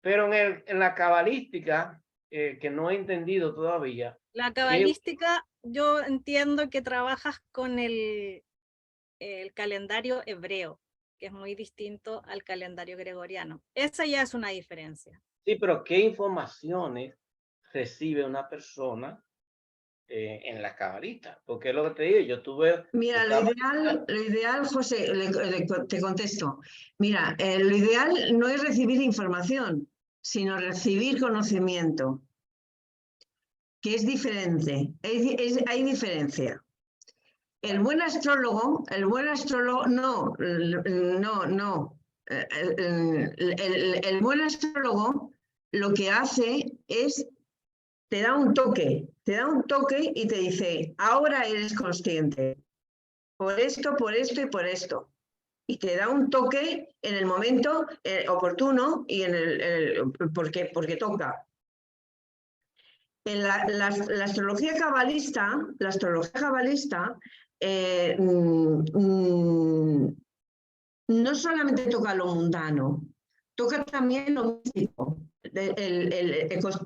Speaker 5: Pero en la cabalística, que no he entendido todavía.
Speaker 1: La cabalística, yo entiendo que trabajas con el calendario hebreo, que es muy distinto al calendario gregoriano. Esa ya es una diferencia.
Speaker 5: Sí, pero ¿qué informaciones recibe una persona en la cabalista? Porque es lo que te digo, yo tuve...
Speaker 2: Mira, lo ideal, José, te contesto. Mira, lo ideal no es recibir información, sino recibir conocimiento, que es diferente, hay diferencia. El buen astrólogo, no. El buen astrólogo lo que hace es, te da un toque y te dice, ahora eres consciente, por esto y por esto. Y te da un toque en el momento oportuno y porque toca. En la astrología cabalista, no solamente toca lo mundano, toca también lo místico.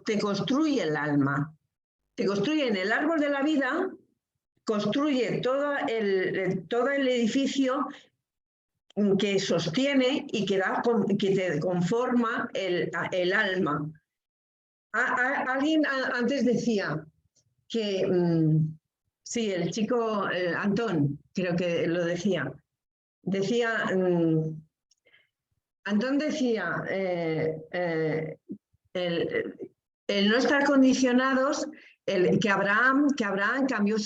Speaker 2: Te construye el alma, te construye en el árbol de la vida, construye todo el edificio que sostiene y que te conforma el alma. Alguien antes decía que, sí, el chico Antón, creo que lo decía, Antón decía, el no estar condicionados, que Abraham cambió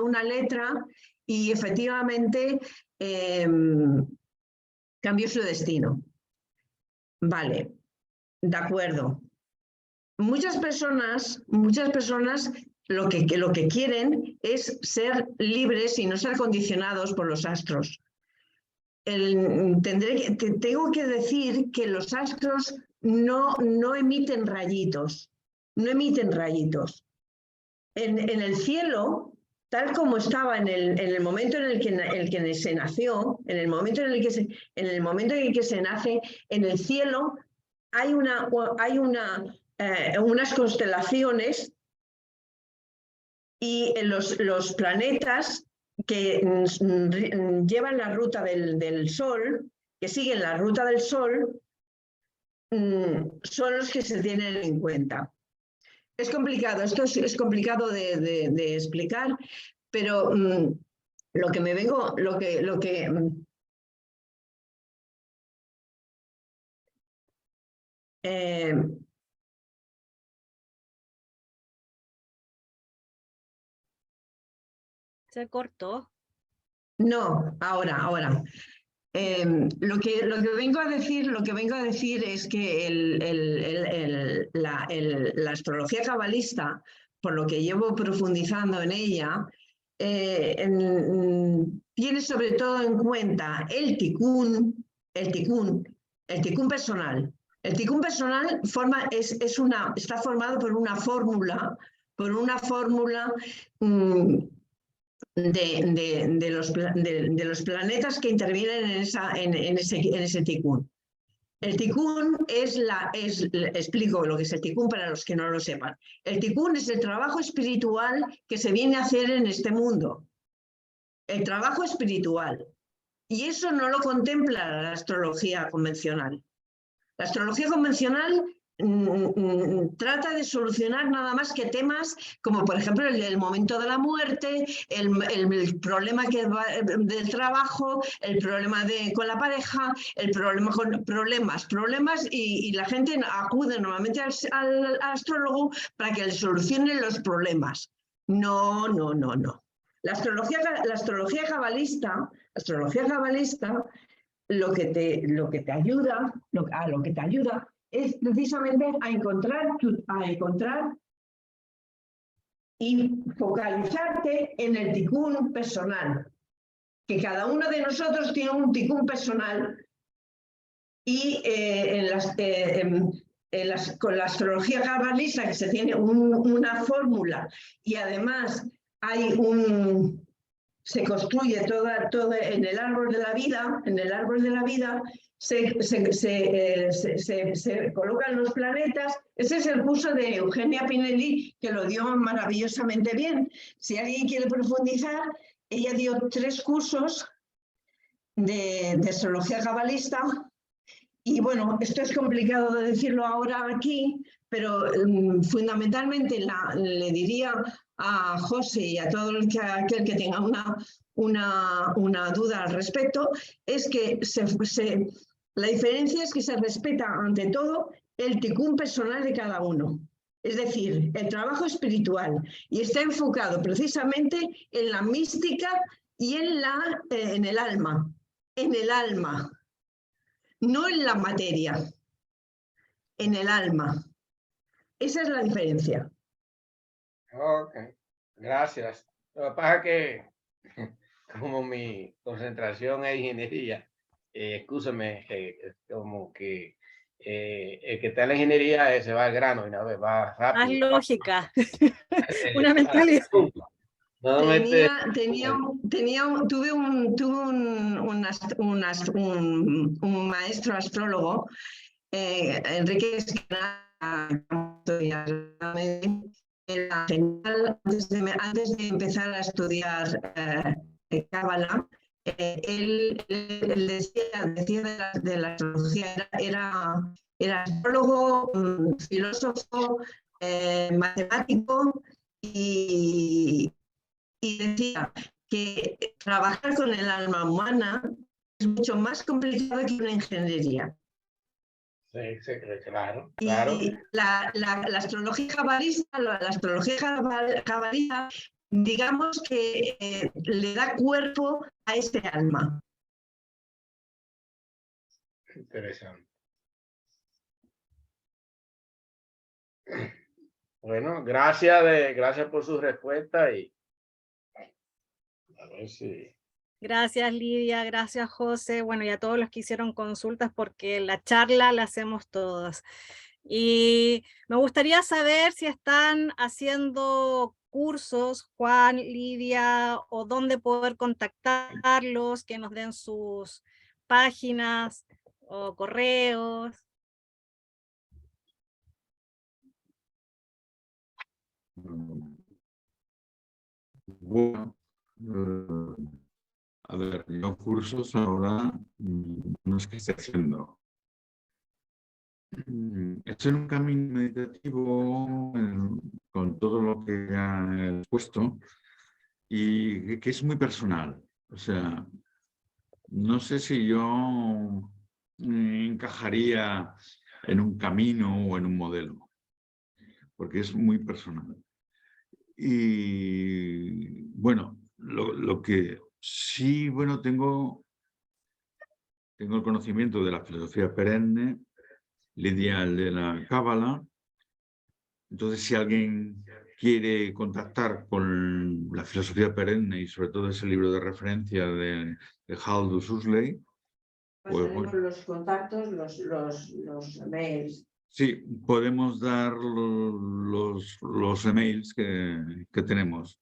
Speaker 2: una letra y efectivamente cambió su destino. Vale, de acuerdo. Muchas personas lo que quieren es ser libres y no ser condicionados por los astros. Tengo que decir que los astros no emiten rayitos, En el cielo, tal como estaba en el momento en el que se nació, en el momento en el que se nace, en el cielo hay unas constelaciones y los planetas que llevan la ruta del Sol, que siguen la ruta del Sol, son los que se tienen en cuenta. Es complicado, esto es complicado de explicar, pero lo que me vengo,
Speaker 1: ¿Se cortó?
Speaker 2: No, ahora. Lo que vengo a decir es que la astrología cabalista, por lo que llevo profundizando en ella, tiene sobre todo en cuenta el tikún personal. El tikún personal está formado por una fórmula de los planetas que intervienen en ese tikún. El tikún explico lo que es el tikún para los que no lo sepan. El tikún es el trabajo espiritual que se viene a hacer en este mundo. El trabajo espiritual. Y eso no lo contempla la astrología convencional. La astrología convencional trata de solucionar nada más que temas como, por ejemplo, el momento de la muerte, el problema del trabajo, el problema con la pareja, el problema con problemas, y la gente acude normalmente al astrólogo para que le solucione los problemas. No. La astrología cabalista, lo que te ayuda es precisamente a encontrar y focalizarte en el tikún personal. que cada uno de nosotros tiene un ticún personal y con la astrología cabalista, que se tiene una fórmula y además hay se construye todo en el árbol de la vida, se colocan los planetas. Ese es el curso de Eugenia Pinelli, que lo dio maravillosamente bien. Si alguien quiere profundizar, ella dio 3 cursos de astrología cabalista. Y bueno, esto es complicado de decirlo ahora aquí, pero fundamentalmente le diría a José y a todo aquel que tenga una duda al respecto, es que la diferencia es que se respeta ante todo el ticún personal de cada uno. Es decir, el trabajo espiritual, y está enfocado precisamente en la mística y en el alma, no en la materia, en el alma. Esa es la diferencia.
Speaker 5: Ok, gracias. Lo que pasa es que como mi concentración es ingeniería, excúsame, como que el que está en la ingeniería se va al grano y una vez va rápido.
Speaker 1: Más lógica, una mentalidad.
Speaker 2: Tuve un maestro astrólogo, Enrique Esquena, era genial. Antes de empezar a estudiar Cábala, él decía de la astrología, era astrólogo, filósofo, matemático, y decía que trabajar con el alma humana es mucho más complicado que una ingeniería.
Speaker 5: Sí, claro.
Speaker 2: Y la astrología cabalista, digamos que le da cuerpo a este alma.
Speaker 5: Interesante. Bueno, gracias por su respuesta y a ver si...
Speaker 1: Gracias, Lidia, gracias, José. Bueno, y a todos los que hicieron consultas, porque la charla la hacemos todos. Y me gustaría saber si están haciendo cursos, Juan, Lidia, o dónde poder contactarlos, que nos den sus páginas o correos.
Speaker 3: Bueno, a ver, yo cursos ahora no es que esté haciendo. Estoy en un camino meditativo con todo lo que ha expuesto y que es muy personal. O sea, no sé si yo encajaría en un camino o en un modelo, porque es muy personal. Y bueno, lo que sí, bueno, tengo el conocimiento de la filosofía perenne, Lidia de la Cábala. Entonces, si alguien quiere contactar con la filosofía perenne y sobre todo ese libro de referencia de Aldous Huxley,
Speaker 2: pues tenemos los contactos, los mails.
Speaker 3: Sí, podemos dar los emails que tenemos.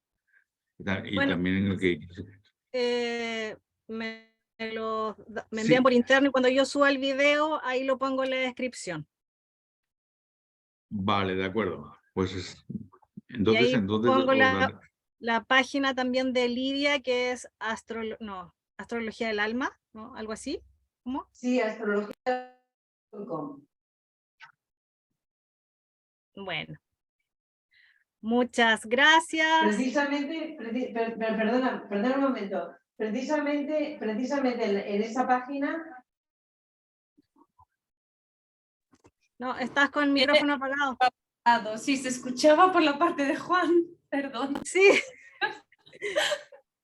Speaker 3: Y
Speaker 1: bueno,
Speaker 3: también el que...
Speaker 1: me envían por interno y cuando yo suba el video, ahí lo pongo en la descripción.
Speaker 3: Vale, de acuerdo. Pues
Speaker 1: entonces pongo la página también de Lidia, que es Astrología del Alma, ¿no? Algo así. ¿Cómo?
Speaker 2: Sí, astrología.com.
Speaker 1: Bueno. Muchas gracias.
Speaker 2: Precisamente, perdona un momento. Precisamente en esa página.
Speaker 1: No, estás con el micrófono apagado.
Speaker 4: Sí, se escuchaba por la parte de Juan, perdón.
Speaker 1: Sí.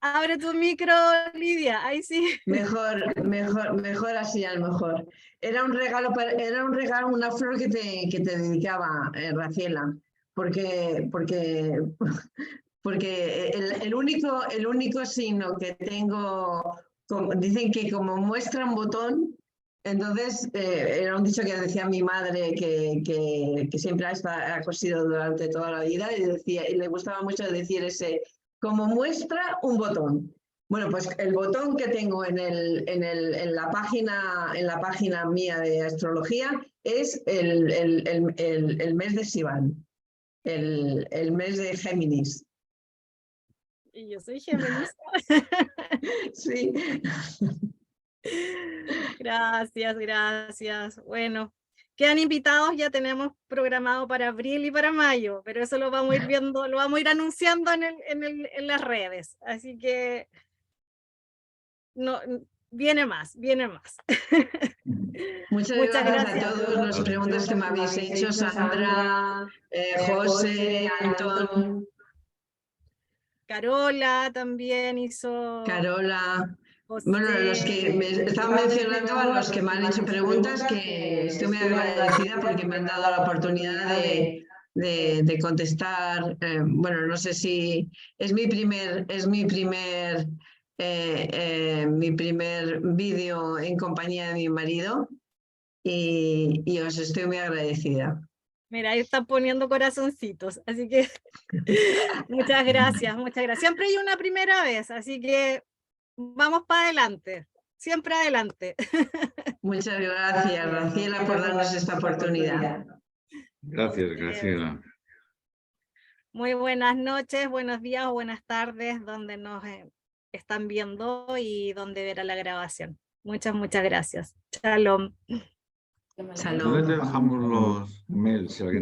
Speaker 1: Abre tu micro, Lidia, ahí sí.
Speaker 2: Mejor así, a lo mejor. Era un regalo, una flor que te dedicaba, Graciela, porque porque el único signo que tengo, dicen que como muestra un botón, entonces era un dicho que decía mi madre que siempre ha cosido durante toda la vida y le gustaba mucho decir ese, como muestra un botón. Bueno, pues el botón que tengo en la página mía de astrología es el mes de Sivan, el mes de Géminis.
Speaker 1: Y yo soy Géminis.
Speaker 2: Sí.
Speaker 1: Gracias, gracias. Bueno, quedan invitados, ya tenemos programado para abril y para mayo, pero eso lo vamos a ir viendo, lo vamos a ir anunciando en las redes. Así que no, viene más, viene más.
Speaker 2: Muchas gracias a todos las preguntas que me habéis hecho, Sandra, José, Antón.
Speaker 1: Carola también hizo.
Speaker 2: Carola.
Speaker 1: José.
Speaker 2: Bueno, los que me estaban mencionando a los que me han hecho preguntas, que estoy muy agradecida porque me han dado la oportunidad de contestar. Bueno, no sé si es mi primer vídeo en compañía de mi marido y os estoy muy agradecida.
Speaker 1: Mira, ahí están poniendo corazoncitos, así que muchas gracias, muchas gracias. Siempre hay una primera vez, así que vamos para adelante, siempre adelante.
Speaker 2: Muchas gracias, Graciela, por darnos esta oportunidad.
Speaker 3: Gracias, Graciela.
Speaker 1: Muy buenas noches, buenos días o buenas tardes, donde nos están viendo y donde verá la grabación. Muchas, muchas gracias. Shalom.
Speaker 2: Shalom.
Speaker 3: ¿Dónde te dejamos los mails? Si alguien